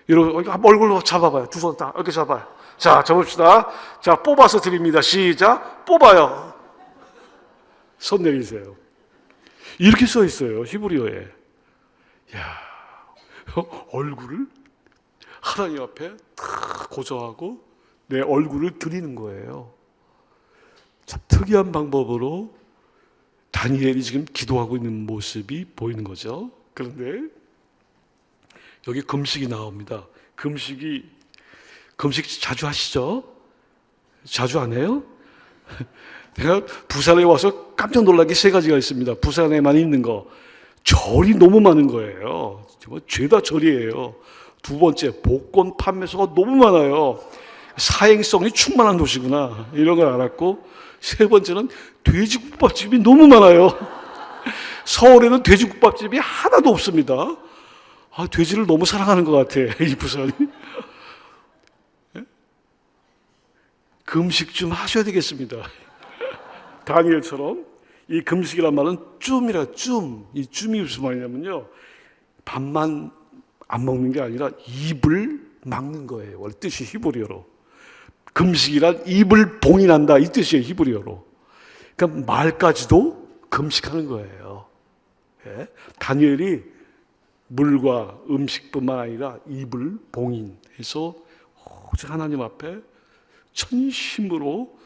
여러분 얼굴로 잡아봐요. 두 손 딱 이렇게 잡아요. 자, 잡읍시다. 자, 뽑아서 드립니다. 시작. 뽑아요. 손 내리세요. 이렇게 써 있어요. 히브리어에. 야, 얼굴을 하나님 앞에 탁 고정하고 내 얼굴을 드리는 거예요. 참 특이한 방법으로 다니엘이 지금 기도하고 있는 모습이 보이는 거죠. 그런데 여기 금식이 나옵니다. 금식 자주 하시죠? 자주 안 해요? 내가 부산에 와서 깜짝 놀란 게 3가지가 있습니다. 부산에만 있는 거. 절이 너무 많은 거예요. 죄다 절이에요. 2번째, 복권 판매소가 너무 많아요. 사행성이 충만한 도시구나. 이런 걸 알았고, 3번째는 돼지국밥집이 너무 많아요. 서울에는 돼지국밥집이 하나도 없습니다. 돼지를 너무 사랑하는 것 같아, 이 부산이. 금식 좀 하셔야 되겠습니다. 다니엘처럼 이 금식이란 말은 쫌이라. 이 쫌이 무슨 말이냐면요, 밥만 안 먹는 게 아니라 입을 막는 거예요. 원래 뜻이 히브리어로. 금식이란 입을 봉인한다 이 뜻이에요. 히브리어로. 그러니까 말까지도 금식하는 거예요. 다니엘이 물과 음식뿐만 아니라 입을 봉인해서 오직 하나님 앞에 전심으로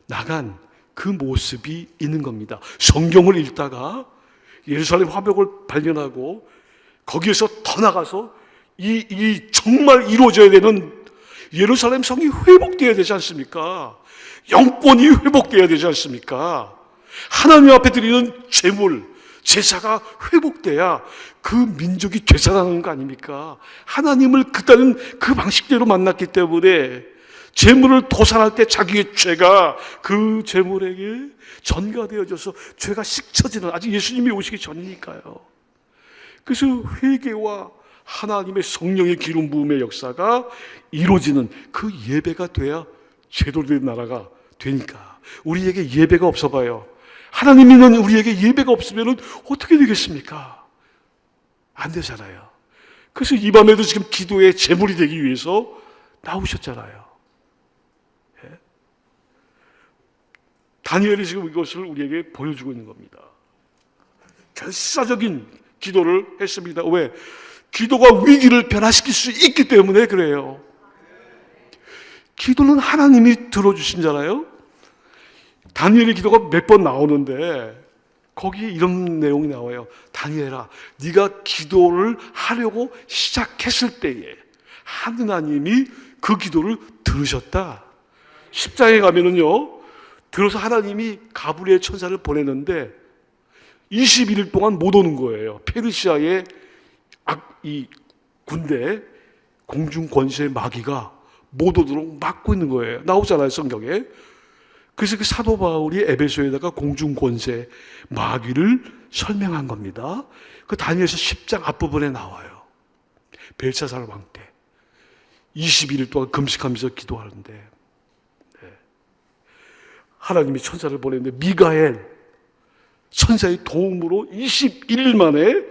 나간 그 모습이 있는 겁니다. 성경을 읽다가 예루살렘 화벽을 발견하고 거기에서 더 나가서 이 정말 이루어져야 되는 예루살렘 성이 회복되어야 되지 않습니까? 영권이 회복되어야 되지 않습니까? 하나님 앞에 드리는 제물, 제사가 회복돼야 그 민족이 되살아나는 거 아닙니까? 하나님을 그때는 그 방식대로 만났기 때문에 재물을 도산할 때 자기의 죄가 그 재물에게 전가되어져서 죄가 씻겨지는, 아직 예수님이 오시기 전이니까요. 그래서 회개와 하나님의 성령의 기름 부음의 역사가 이루어지는 그 예배가 돼야 제대로 된 나라가 되니까. 우리에게 예배가 없어 봐요. 하나님 있는 우리에게 예배가 없으면 어떻게 되겠습니까? 안 되잖아요. 그래서 이 밤에도 지금 기도의 제물이 되기 위해서 나오셨잖아요. 예? 다니엘이 지금 이것을 우리에게 보여주고 있는 겁니다. 결사적인 기도를 했습니다. 왜? 기도가 위기를 변화시킬 수 있기 때문에 그래요. 기도는 하나님이 들어주신잖아요. 다니엘의 기도가 몇 번 나오는데 거기에 이런 내용이 나와요. 다니엘아, 네가 기도를 하려고 시작했을 때에 하느님이 그 기도를 들으셨다. 10장에 가면은요, 들어서 하나님이 가브리엘 천사를 보냈는데 21일 동안 못 오는 거예요. 페르시아의 이 군대 공중 권세의 마귀가 못 오도록 막고 있는 거예요. 나오잖아요, 성경에. 그래서 그 사도 바울이 에베소에다가 공중 권세 마귀를 설명한 겁니다. 그 다니엘서 10장 앞부분에 나와요. 벨사살 왕 때 21일 동안 금식하면서 기도하는데, 네. 하나님이 천사를 보냈는데 미가엘 천사의 도움으로 21일 만에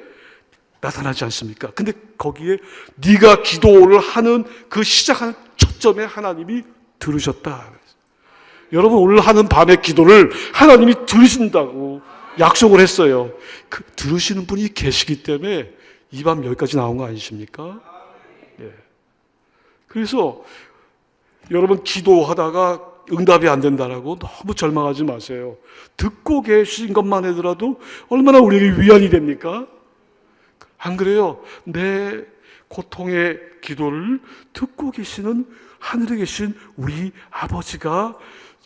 나타나지 않습니까? 근데 거기에 네가 기도를 하는 그 시작하는 초점에 하나님이 들으셨다. 여러분, 오늘 하는 밤의 기도를 하나님이 들으신다고 약속을 했어요. 그 들으시는 분이 계시기 때문에 이 밤 여기까지 나온 거 아니십니까? 예. 그래서 여러분, 기도하다가 응답이 안 된다라고 너무 절망하지 마세요. 듣고 계신 것만 하더라도 얼마나 우리에게 위안이 됩니까? 안 그래요? 내 고통의 기도를 듣고 계시는 하늘에 계신 우리 아버지가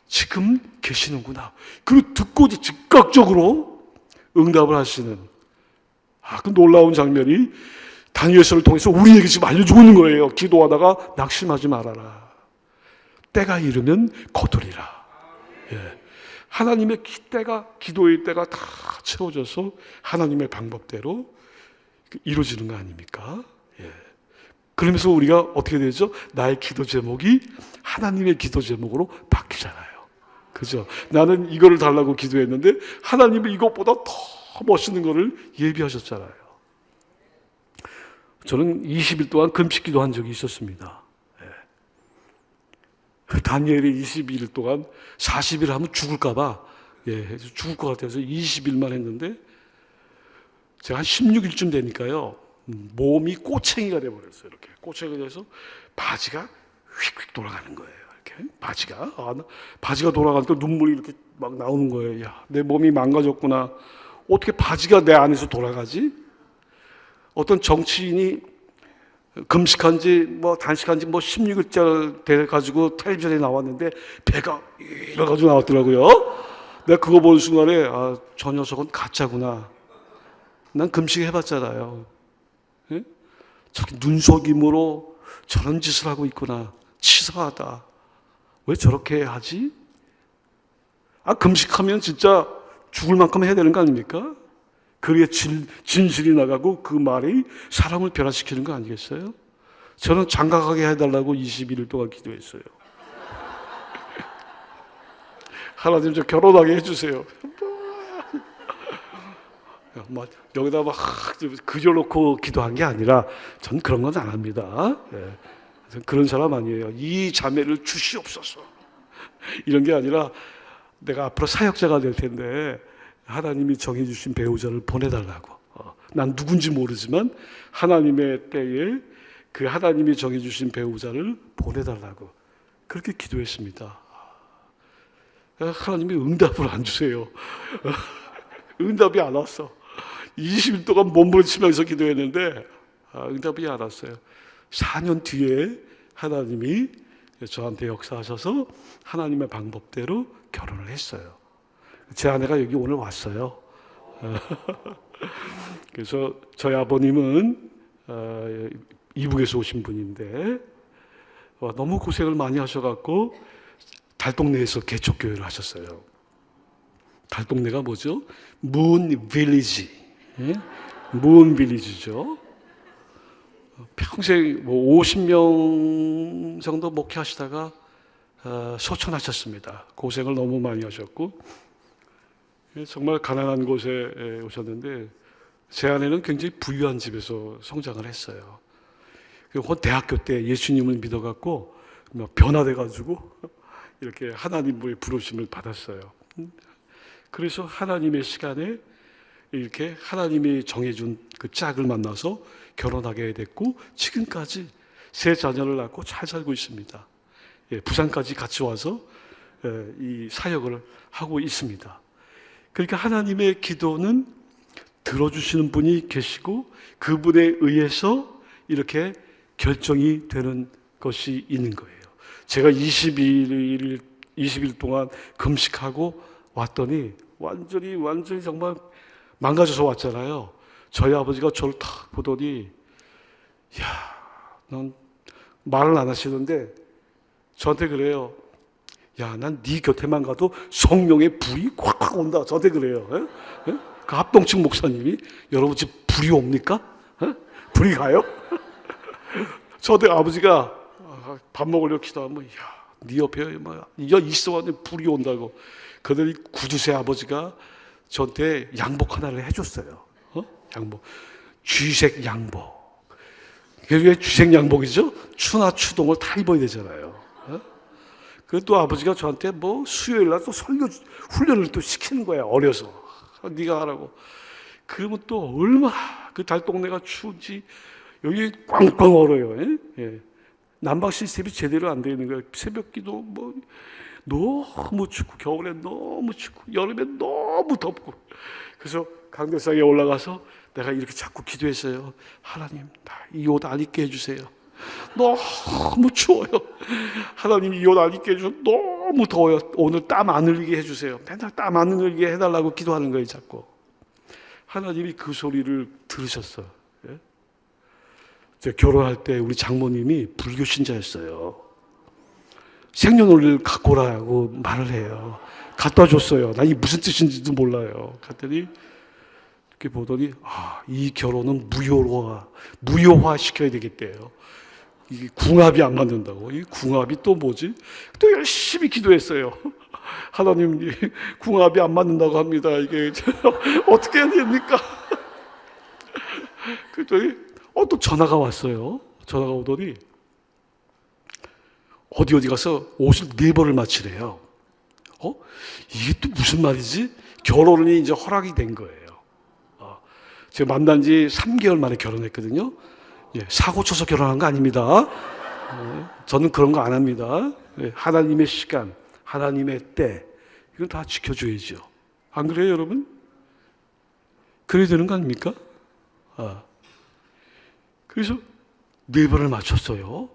지금 계시는구나. 그리고 듣고 즉각적으로 응답을 하시는 그 놀라운 장면이 다니엘서를 통해서 우리에게 지금 알려주고 있는 거예요. 기도하다가 낙심하지 말아라. 때가 이르면 거두리라. 예. 하나님의 때가, 기도의 때가 다 채워져서 하나님의 방법대로 이루어지는 거 아닙니까? 예. 그러면서 우리가 어떻게 되죠? 나의 기도 제목이 하나님의 기도 제목으로 바뀌잖아요. 그죠? 나는 이거를 달라고 기도했는데 하나님은 이것보다 더 멋있는 거를 예비하셨잖아요. 저는 20일 동안 금식 기도한 적이 있었습니다. 예. 다니엘이 22일 동안 40일 하면 죽을까 봐, 예, 죽을 것 같아서 20일만 했는데 제가 한 16일쯤 되니까요, 몸이 꼬챙이가 돼버렸어요. 이렇게 꼬챙이가 돼서 바지가 휙휙 돌아가는 거예요. 이렇게 바지가 돌아가니까 눈물이 이렇게 막 나오는 거예요. 야, 내 몸이 망가졌구나. 어떻게 바지가 내 안에서 돌아가지? 어떤 정치인이 금식한 지 단식한 지 16일째 돼가지고 텔레비전에 나왔는데 배가 이래가지고 나왔더라고요. 내가 그거 본 순간에 저 녀석은 가짜구나. 난 금식 해봤잖아요. 예? 저렇게 눈속임으로 저런 짓을 하고 있구나. 치사하다. 왜 저렇게 하지? 금식하면 진짜 죽을 만큼 해야 되는 거 아닙니까? 그래야 진실이 나가고 그 말이 사람을 변화시키는 거 아니겠어요? 저는 장가가게 해달라고 21일 동안 기도했어요. 하나님, 저 결혼하게 해주세요. 여기다 막 그려놓고 기도한 게 아니라 전 그런 건 안 합니다. 예. 그런 사람 아니에요. 이 자매를 주시옵소서. 이런 게 아니라 내가 앞으로 사역자가 될 텐데 하나님이 정해주신 배우자를 보내달라고. 난 누군지 모르지만 하나님의 때에 그 하나님이 정해주신 배우자를 보내달라고 그렇게 기도했습니다. 하나님이 응답을 안 주세요. 응답이 안 왔어. 20일 동안 몸부림치면서 기도했는데 응답이 안 왔어요. 4년 뒤에 하나님이 저한테 역사하셔서 하나님의 방법대로 결혼을 했어요. 제 아내가 여기 오늘 왔어요. 그래서 저희 아버님은 이북에서 오신 분인데 너무 고생을 많이 하셔갖고 달동네에서 개척교회를 하셨어요. 달동네가 뭐죠? 문 빌리지. 예? 문 빌리지죠. 평생 50명 정도 목회하시다가 소천하셨습니다. 고생을 너무 많이 하셨고 정말 가난한 곳에 오셨는데 제 아내는 굉장히 부유한 집에서 성장을 했어요. 그리고 대학교 때 예수님을 믿어갖고 변화돼가지고 이렇게 하나님의 부르심을 받았어요. 그래서 하나님의 시간에 이렇게 하나님이 정해준 그 짝을 만나서 결혼하게 됐고 지금까지 세 자녀를 낳고 잘 살고 있습니다. 부산까지 같이 와서 이 사역을 하고 있습니다. 그러니까 하나님의 기도는 들어주시는 분이 계시고 그분에 의해서 이렇게 결정이 되는 것이 있는 거예요. 제가 20일 동안 금식하고 왔더니 완전히 정말 망가져서 왔잖아요. 저희 아버지가 저를 탁 보더니 넌 말을 안 하시는데 저한테 그래요. 난 네 곁에만 가도 성령의 불이 콱콱 온다. 저한테 그래요. 에? 그 합동측 목사님이 여러분 집 불이 옵니까? 불이 가요? 저한테 아버지가 밥 먹으려고 기도하면 네 옆에 있어왔는데 불이 온다고. 그러더니 구두쇠 아버지가 저한테 양복 하나를 해줬어요. 양복. 쥐색 양복. 그게 왜 쥐색 양복이죠? 추나 추동을 다 입어야 되잖아요. 그또 아버지가 저한테 수요일 날 또 설교 훈련을 또 시키는 거야. 어려서. 네가 하라고. 그러면 또 얼마나 그 달동네가 추운지 여기 꽝꽝 얼어요. 예. 난방 시스템이 제대로 안 되어 있는 거예요. 새벽기도 너무 춥고 겨울에 너무 춥고 여름에 너무 덥고. 그래서 강대상에 올라가서 내가 이렇게 자꾸 기도했어요. 하나님, 이 옷 안 입게 해주세요. 너무 추워요. 하나님, 이 옷 안 입게 해주세요. 너무 더워요. 오늘 땀 안 흘리게 해주세요. 맨날 땀 안 흘리게 해달라고 기도하는 거예요, 자꾸. 하나님이 그 소리를 들으셨어요. 예? 제가 결혼할 때 우리 장모님이 불교 신자였어요. 생년월일 갖고 오라고 말을 해요. 갖다 줬어요. 난 이게 무슨 뜻인지도 몰라요. 갔더니 이렇게 보더니 이 결혼은 무효화 시켜야 되겠대요. 이게 궁합이 안 맞는다고. 이 궁합이 또 뭐지? 또 열심히 기도했어요. 하나님, 궁합이 안 맞는다고 합니다. 이게 어떻게 해야 됩니까? 그랬더니 또 전화가 왔어요. 전화가 오더니 어디 가서 옷을 4벌을 맞추래요. 이게 또 무슨 말이지? 결혼이 이제 허락이 된 거예요. 제가 만난 지 3개월 만에 결혼했거든요. 사고 쳐서 결혼한 거 아닙니다. 저는 그런 거 안 합니다. 하나님의 시간, 하나님의 때, 이건 다 지켜줘야죠. 안 그래요, 여러분? 그래야 되는 거 아닙니까? 그래서 4번을 맞췄어요.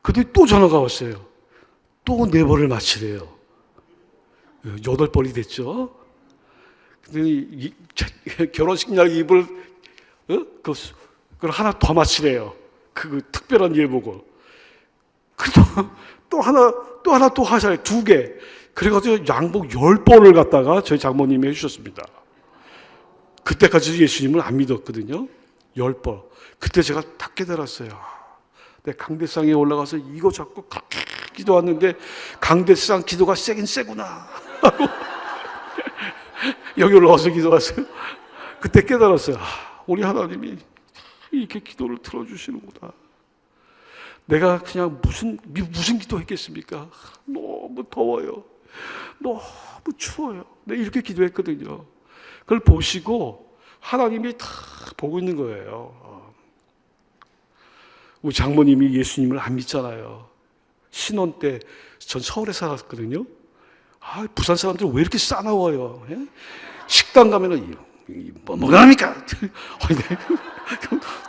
근데 또 전화가 왔어요. 또 4번을 맞추래요. 8번이 됐죠. 근데 결혼식 날 입을 그걸 하나 더 맞추래요. 그 특별한 예복을. 또 하나 또 하셔요. 2개. 그래가지고 양복 10번을 갖다가 저희 장모님이 해주셨습니다. 그때까지도 예수님을 안 믿었거든요. 10번. 그때 제가 딱 깨달았어요. 내 강대상에 올라가서 이거 잡고 기도왔는데 강대상 기도가 세긴 세구나 하고 여기 올라와서 기도했어요. 그때 깨달았어요. 우리 하나님이 이렇게 기도를 들어주시는구나. 내가 그냥 무슨 기도했겠습니까? 너무 더워요. 너무 추워요. 내가 이렇게 기도했거든요. 그걸 보시고 하나님이 다 보고 있는 거예요. 우리 장모님이 예수님을 안 믿잖아요. 신혼 때 전 서울에 살았거든요. 부산 사람들은 왜 이렇게 싸나워요? 예? 식당 가면은 뭐 먹으랍니까?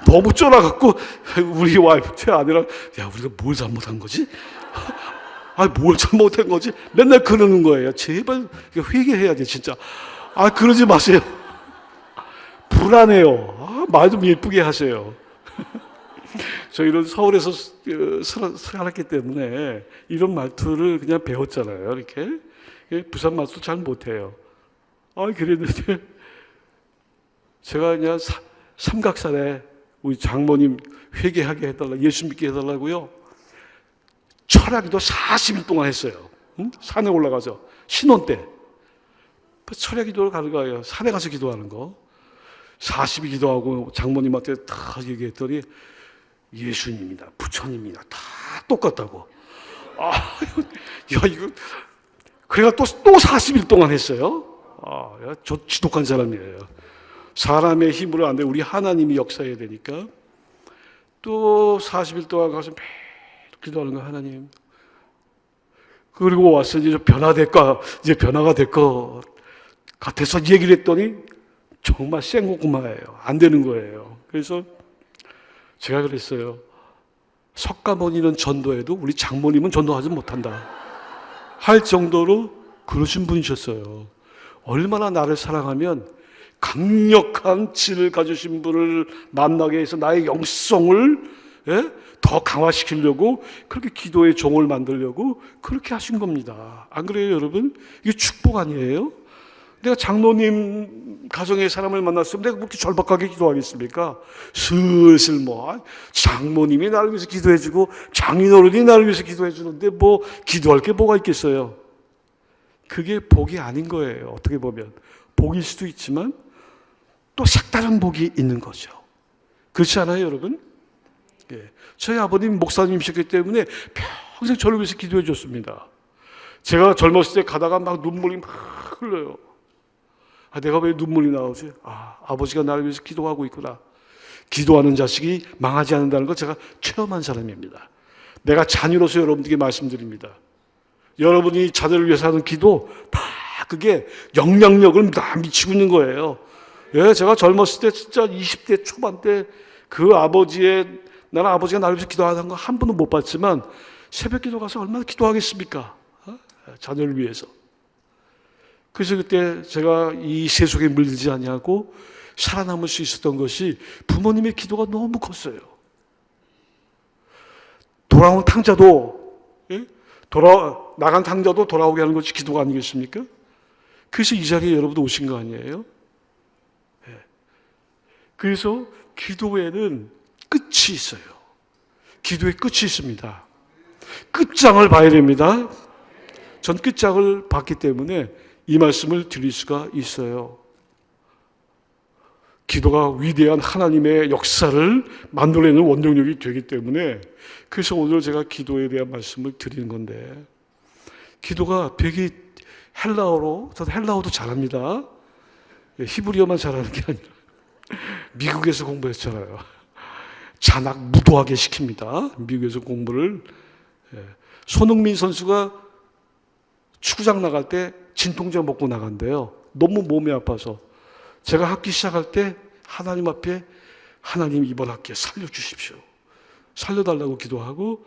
너무 쫄아갖고 우리 와이프 제 아내랑 우리가 뭘 잘못한 거지? 뭘 잘못한 거지? 맨날 그러는 거예요. 제발 회개해야 돼 진짜. 그러지 마세요. 불안해요. 말 좀 예쁘게 하세요. 저희는 서울에서 살았기 때문에 이런 말투를 그냥 배웠잖아요. 이렇게 부산 말투 잘 못해요. 그랬는데 제가 그냥 삼각산에 우리 장모님 회개하게 해달라, 예수 믿게 해달라고요. 철야기도 40일 동안 했어요. 응? 산에 올라가서 신혼 때 철야기도를 가는 거예요. 산에 가서 기도하는 거. 40일 기도하고 장모님한테 다 얘기했더니 예수님이다, 부처님이다, 다 똑같다고. 이거 그래가 또 40일 동안 했어요. 저 지독한 사람이에요. 사람의 힘으로 안 돼. 우리 하나님이 역사해야 되니까. 또 40일 동안 가서 매일 기도하는 거, 하나님. 그리고 와서 이제 이제 변화가 될 것 같아서 얘기를 했더니 정말 생고구마예요. 안 되는 거예요. 그래서 제가 그랬어요. 석가모니는 전도해도 우리 장모님은 전도하지 못한다 할 정도로 그러신 분이셨어요. 얼마나 나를 사랑하면 강력한 진을 가지신 분을 만나게 해서 나의 영성을 더 강화시키려고 그렇게 기도의 종을 만들려고 그렇게 하신 겁니다. 안 그래요, 여러분? 이게 축복 아니에요? 내가 장로님 가정의 사람을 만났으면 내가 그렇게 절박하게 기도하겠습니까? 슬슬 장모님이 나를 위해서 기도해주고 장인어른이 나를 위해서 기도해주는데 기도할 게 뭐가 있겠어요? 그게 복이 아닌 거예요. 어떻게 보면 복일 수도 있지만 또 색다른 복이 있는 거죠. 그렇지 않아요, 여러분? 저희 아버님 목사님이셨기 때문에 평생 저를 위해서 기도해 줬습니다. 제가 젊었을 때 가다가 막 눈물이 막 흘러요. 내가 왜 눈물이 나오지? 아버지가 나를 위해서 기도하고 있구나. 기도하는 자식이 망하지 않는다는 걸 제가 체험한 사람입니다. 내가 자녀로서 여러분들에게 말씀드립니다. 여러분이 자녀를 위해서 하는 기도 다 그게 영향력을 다 미치고 있는 거예요. 제가 젊었을 때 진짜 20대 초반 때 나는 아버지가 나를 위해서 기도하는 거 한 번도 못 봤지만 새벽 기도 가서 얼마나 기도하겠습니까? 자녀를 위해서. 그래서 그때 제가 이 세속에 물들지 아니하고 살아남을 수 있었던 것이 부모님의 기도가 너무 컸어요. 돌아온 탕자도 나간 탕자도 돌아오게 하는 것이 기도가 아니겠습니까? 그래서 이 자리에 여러분 오신 거 아니에요? 그래서 기도에는 끝이 있어요. 기도에 끝이 있습니다. 끝장을 봐야 됩니다. 전 끝장을 봤기 때문에 이 말씀을 드릴 수가 있어요. 기도가 위대한 하나님의 역사를 만들어내는 원동력이 되기 때문에 그래서 오늘 제가 기도에 대한 말씀을 드리는 건데 기도가 되게 저도 헬라어도 잘합니다. 히브리어만 잘하는 게 아니라 미국에서 공부했잖아요. 잔악 무도하게 시킵니다. 미국에서 공부를. 손흥민 선수가 축구장 나갈 때 진통제 먹고 나간대요. 너무 몸이 아파서. 제가 학기 시작할 때 하나님 앞에 하나님 이번 학기에 살려주십시오. 살려달라고 기도하고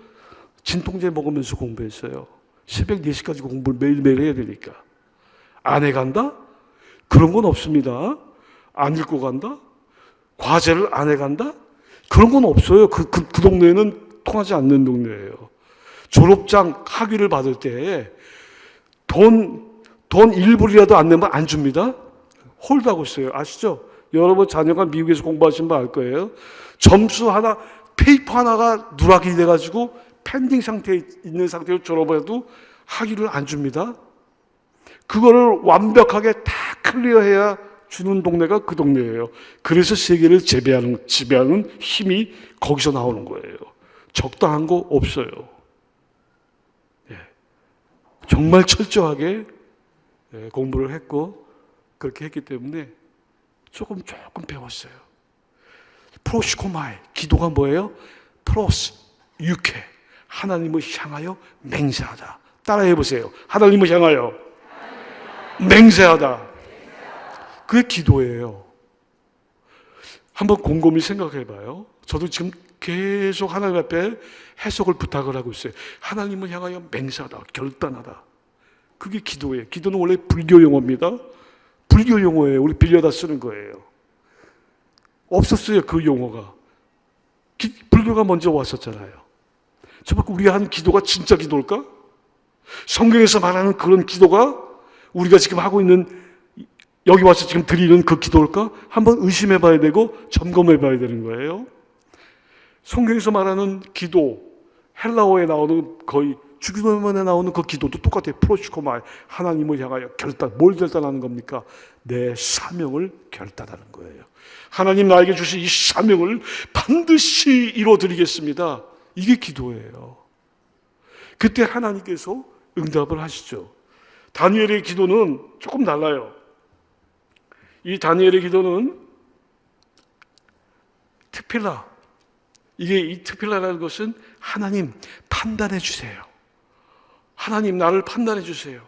진통제 먹으면서 공부했어요. 새벽 4시까지 공부를 매일매일 해야 되니까. 안 해간다? 그런 건 없습니다. 안 읽고 간다? 과제를 안 해간다? 그런 건 없어요. 그 동네는 통하지 않는 동네예요. 졸업장 학위를 받을 때 돈 1불이라도 안 내면 안 줍니다. 홀드하고 있어요. 아시죠? 여러분 자녀가 미국에서 공부하신 분 알 거예요. 점수 하나, 페이퍼 하나가 누락이 돼가지고 펜딩 상태에 있는 상태로 졸업해도 학위를 안 줍니다. 그거를 완벽하게 다 클리어해야 주는 동네가 그 동네예요. 그래서 세계를 지배하는 힘이 거기서 나오는 거예요. 적당한 거 없어요. 정말 철저하게 공부를 했고 그렇게 했기 때문에 조금 배웠어요. 프로시코마이 기도가 뭐예요? 프로스 육회 하나님을 향하여 맹세하다. 따라해 보세요. 하나님을 향하여 맹세하다. 그게 기도예요. 한번 곰곰이 생각해 봐요. 저도 지금 계속 하나님 앞에 해석을 부탁을 하고 있어요. 하나님을 향하여 맹세하다, 결단하다. 그게 기도예요. 기도는 원래 불교 용어입니다. 불교 용어예요. 우리 빌려다 쓰는 거예요. 없었어요, 그 용어가. 불교가 먼저 왔었잖아요. 정말 우리가 하는 기도가 진짜 기도일까? 성경에서 말하는 그런 기도가 우리가 지금 하고 있는, 여기 와서 지금 드리는 그 기도일까? 한번 의심해 봐야 되고 점검해 봐야 되는 거예요. 성경에서 말하는 기도, 헬라어에 나오는 거의 주기도문에 나오는 그 기도도 똑같아요. 프로시코마, 하나님을 향하여 뭘 결단하는 겁니까? 내 사명을 결단하는 거예요. 하나님 나에게 주신 이 사명을 반드시 이루어드리겠습니다. 이게 기도예요. 그때 하나님께서 응답을 하시죠. 다니엘의 기도는 조금 달라요. 이 다니엘의 기도는 특필라, 이게 이 특필라라는 것은 하나님 판단해 주세요. 하나님 나를 판단해 주세요.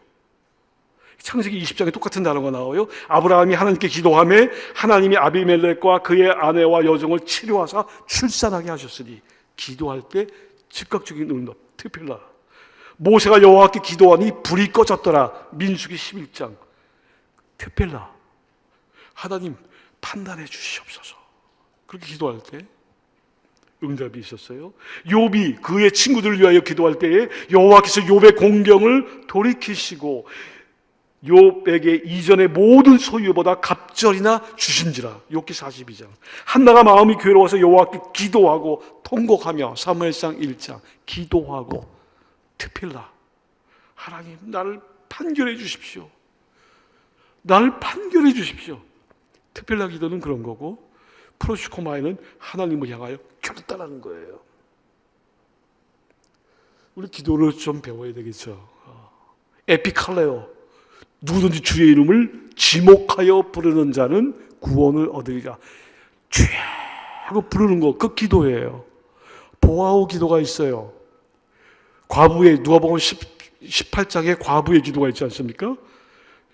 창세기 20장에 똑같은 단어가 나와요. 아브라함이 하나님께 기도하며 하나님이 아비멜렉과 그의 아내와 여종을 치료하사 출산하게 하셨으니, 기도할 때 즉각적인 응답, 특필라. 모세가 여호와께 기도하니 불이 꺼졌더라. 민수기 11장. 특필라. 하나님 판단해 주시옵소서. 그렇게 기도할 때 응답이 있었어요. 욥이 그의 친구들을 위하여 기도할 때에 여호와께서 욥의 공경을 돌이키시고 욥에게 이전의 모든 소유보다 갑절이나 주신지라. 욥기 42장. 한나가 마음이 괴로워서 여호와께 기도하고 통곡하며 사무엘상 1장 기도하고 특필라. 하나님 나를 판결해 주십시오. 나를 판결해 주십시오. 특필라 기도는 그런 거고, 프로시코마에는 하나님을 향하여 결단하는 거예요. 우리 기도를 좀 배워야 되겠죠. 에피칼레오, 누구든지 주의 이름을 지목하여 부르는 자는 구원을 얻으리라. 주여 하고 부르는 거, 그 기도예요. 보아오 기도가 있어요. 과부의, 누가복음 18장에 과부의 기도가 있지 않습니까?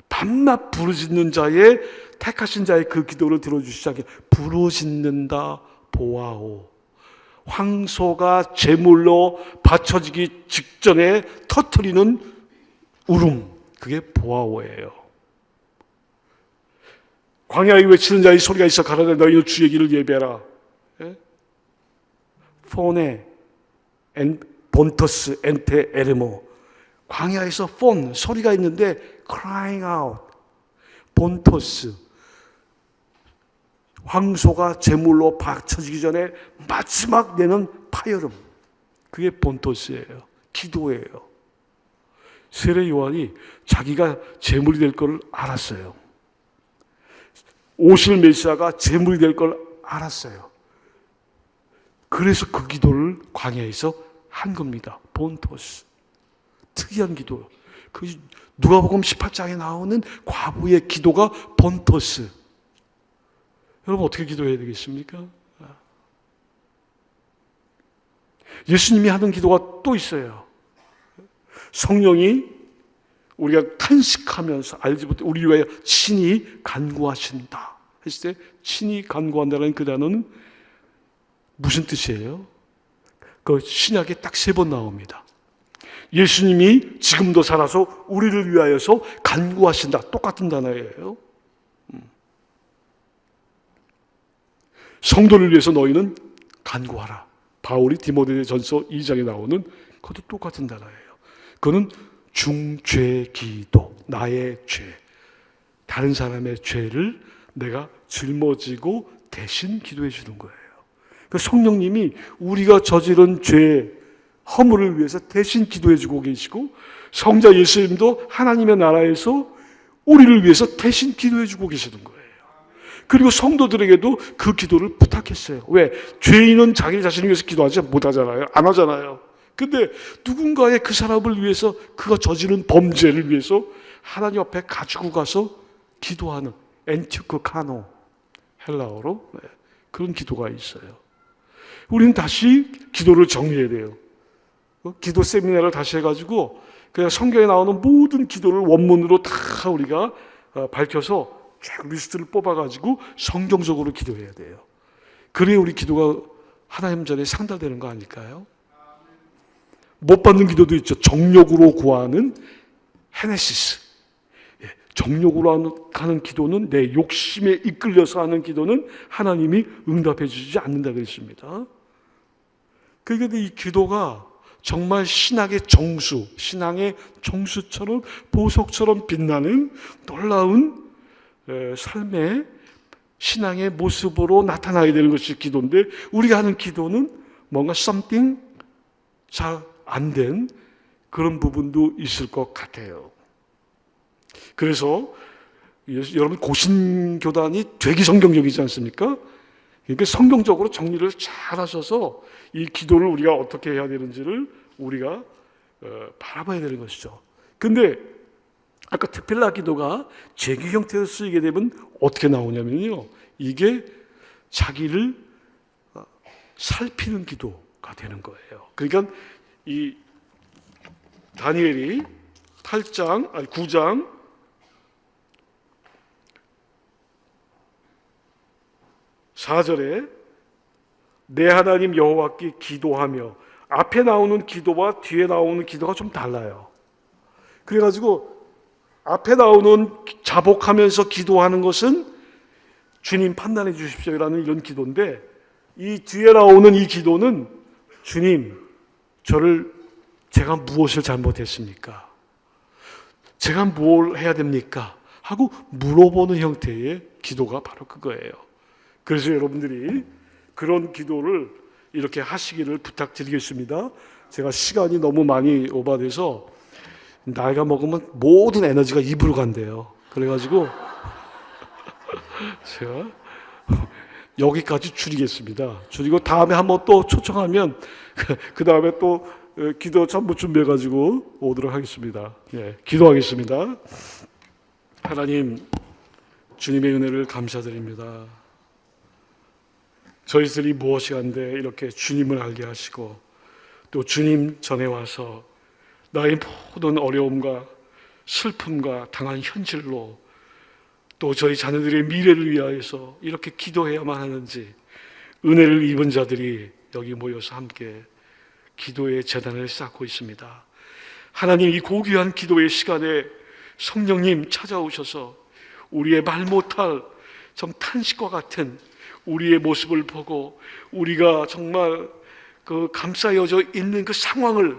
밤낮 부르짖는 자의, 택하신 자의 그 기도를 들어주시자기 부르짖는다 보아오. 황소가 제물로 바쳐지기 직전에 터뜨리는 울음, 그게 보아오예요. 광야에 외치는 자의 소리가 있어 가라되 너희는 주의 길을 예배하라. 폰에 본터스 엔테 에르모. 광야에서 폰, 소리가 있는데 crying out. 본토스, 황소가 제물로 바쳐지기 전에 마지막 내는 파열음, 그게 본토스예요. 기도예요. 세례 요한이 자기가 제물이 될 걸 알았어요. 오실 메시아가 제물이 될 걸 알았어요. 그래서 그 기도를 광야에서 한 겁니다. 본토스. 특이한 기도. 그 누가복음 18장에 나오는 과부의 기도가 본토스. 여러분 어떻게 기도해야 되겠습니까? 예수님이 하는 기도가 또 있어요. 성령이 우리가 탄식하면서 알지 못해 우리 위하여 친히 간구하신다 했을 때, 친히 간구한다는 그 단어는 무슨 뜻이에요? 그 신약에 딱 3번 나옵니다. 예수님이 지금도 살아서 우리를 위하여서 간구하신다. 똑같은 단어예요. 성도를 위해서 너희는 간구하라. 바울이 디모데전서 2장에 나오는 그것도 똑같은 단어예요. 그거는 중죄기도, 나의 죄, 다른 사람의 죄를 내가 짊어지고 대신 기도해 주는 거예요. 그 성령님이 우리가 저지른 죄, 허물을 위해서 대신 기도해 주고 계시고, 성자 예수님도 하나님의 나라에서 우리를 위해서 대신 기도해 주고 계시는 거예요. 그리고 성도들에게도 그 기도를 부탁했어요. 왜? 죄인은 자기 자신을 위해서 기도하지 못하잖아요. 안 하잖아요. 근데 누군가의 그 사람을 위해서, 그가 저지른 범죄를 위해서 하나님 앞에 가지고 가서 기도하는 엔티크 카노, 헬라어로 그런 기도가 있어요. 우리는 다시 기도를 정리해야 돼요. 기도 세미나를 다시 해가지고 그냥 성경에 나오는 모든 기도를 원문으로 다 우리가 밝혀서 쫙 리스트를 뽑아가지고 성경적으로 기도해야 돼요. 그래야 우리 기도가 하나님 전에 상달되는 거 아닐까요? 못 받는 기도도 있죠. 정욕으로 구하는 헤네시스. 정욕으로 하는 기도는, 내 욕심에 이끌려서 하는 기도는 하나님이 응답해 주지 않는다 그랬습니다. 그런데 이 기도가 정말 신앙의 정수처럼 보석처럼 빛나는 놀라운 삶의 신앙의 모습으로 나타나야 되는 것이 기도인데, 우리가 하는 기도는 뭔가 something 잘 안 된 그런 부분도 있을 것 같아요. 그래서 여러분, 고신교단이 되게 성경적이지 않습니까? 그러니까 성경적으로 정리를 잘 하셔서 이 기도를 우리가 어떻게 해야 되는지를 우리가 바라봐야 되는 것이죠. 근데 아까 특별나 기도가 재기 형태로 쓰이게 되면 어떻게 나오냐면요, 이게 자기를 살피는 기도가 되는 거예요. 그러니까 이 다니엘이 9장 4절에 내 하나님 여호와께 기도하며, 앞에 나오는 기도와 뒤에 나오는 기도가 좀 달라요. 그래가지고 앞에 나오는 자복하면서 기도하는 것은 주님 판단해 주십시오라는 이런 기도인데, 이 뒤에 나오는 이 기도는 주님, 제가 무엇을 잘못했습니까? 제가 뭘 해야 됩니까? 하고 물어보는 형태의 기도가 바로 그거예요. 그래서 여러분들이 그런 기도를 이렇게 하시기를 부탁드리겠습니다. 제가 시간이 너무 많이 오버돼서 나이가 먹으면 모든 에너지가 입으로 간대요. 그래가지고 제가 여기까지 줄이겠습니다. 줄이고 다음에 한번 또 초청하면 그 다음에 또 기도 전부 준비해가지고 오도록 하겠습니다. 예, 기도하겠습니다. 하나님, 주님의 은혜를 감사드립니다. 저희들이 무엇이 한데 이렇게 주님을 알게 하시고, 또 주님 전에 와서 나의 모든 어려움과 슬픔과 당한 현실로, 또 저희 자녀들의 미래를 위하여서 이렇게 기도해야만 하는지, 은혜를 입은 자들이 여기 모여서 함께 기도의 제단을 쌓고 있습니다. 하나님, 이 고귀한 기도의 시간에 성령님 찾아오셔서 우리의 말 못할 좀 탄식과 같은 우리의 모습을 보고, 우리가 정말 그 감싸여져 있는 그 상황을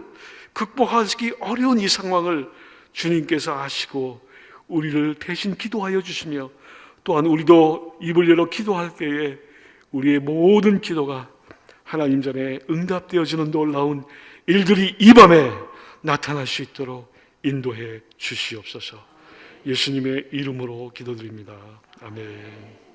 극복하기 어려운 이 상황을 주님께서 아시고 우리를 대신 기도하여 주시며, 또한 우리도 입을 열어 기도할 때에 우리의 모든 기도가 하나님 전에 응답되어지는 놀라운 일들이 이 밤에 나타날 수 있도록 인도해 주시옵소서. 예수님의 이름으로 기도드립니다. 아멘.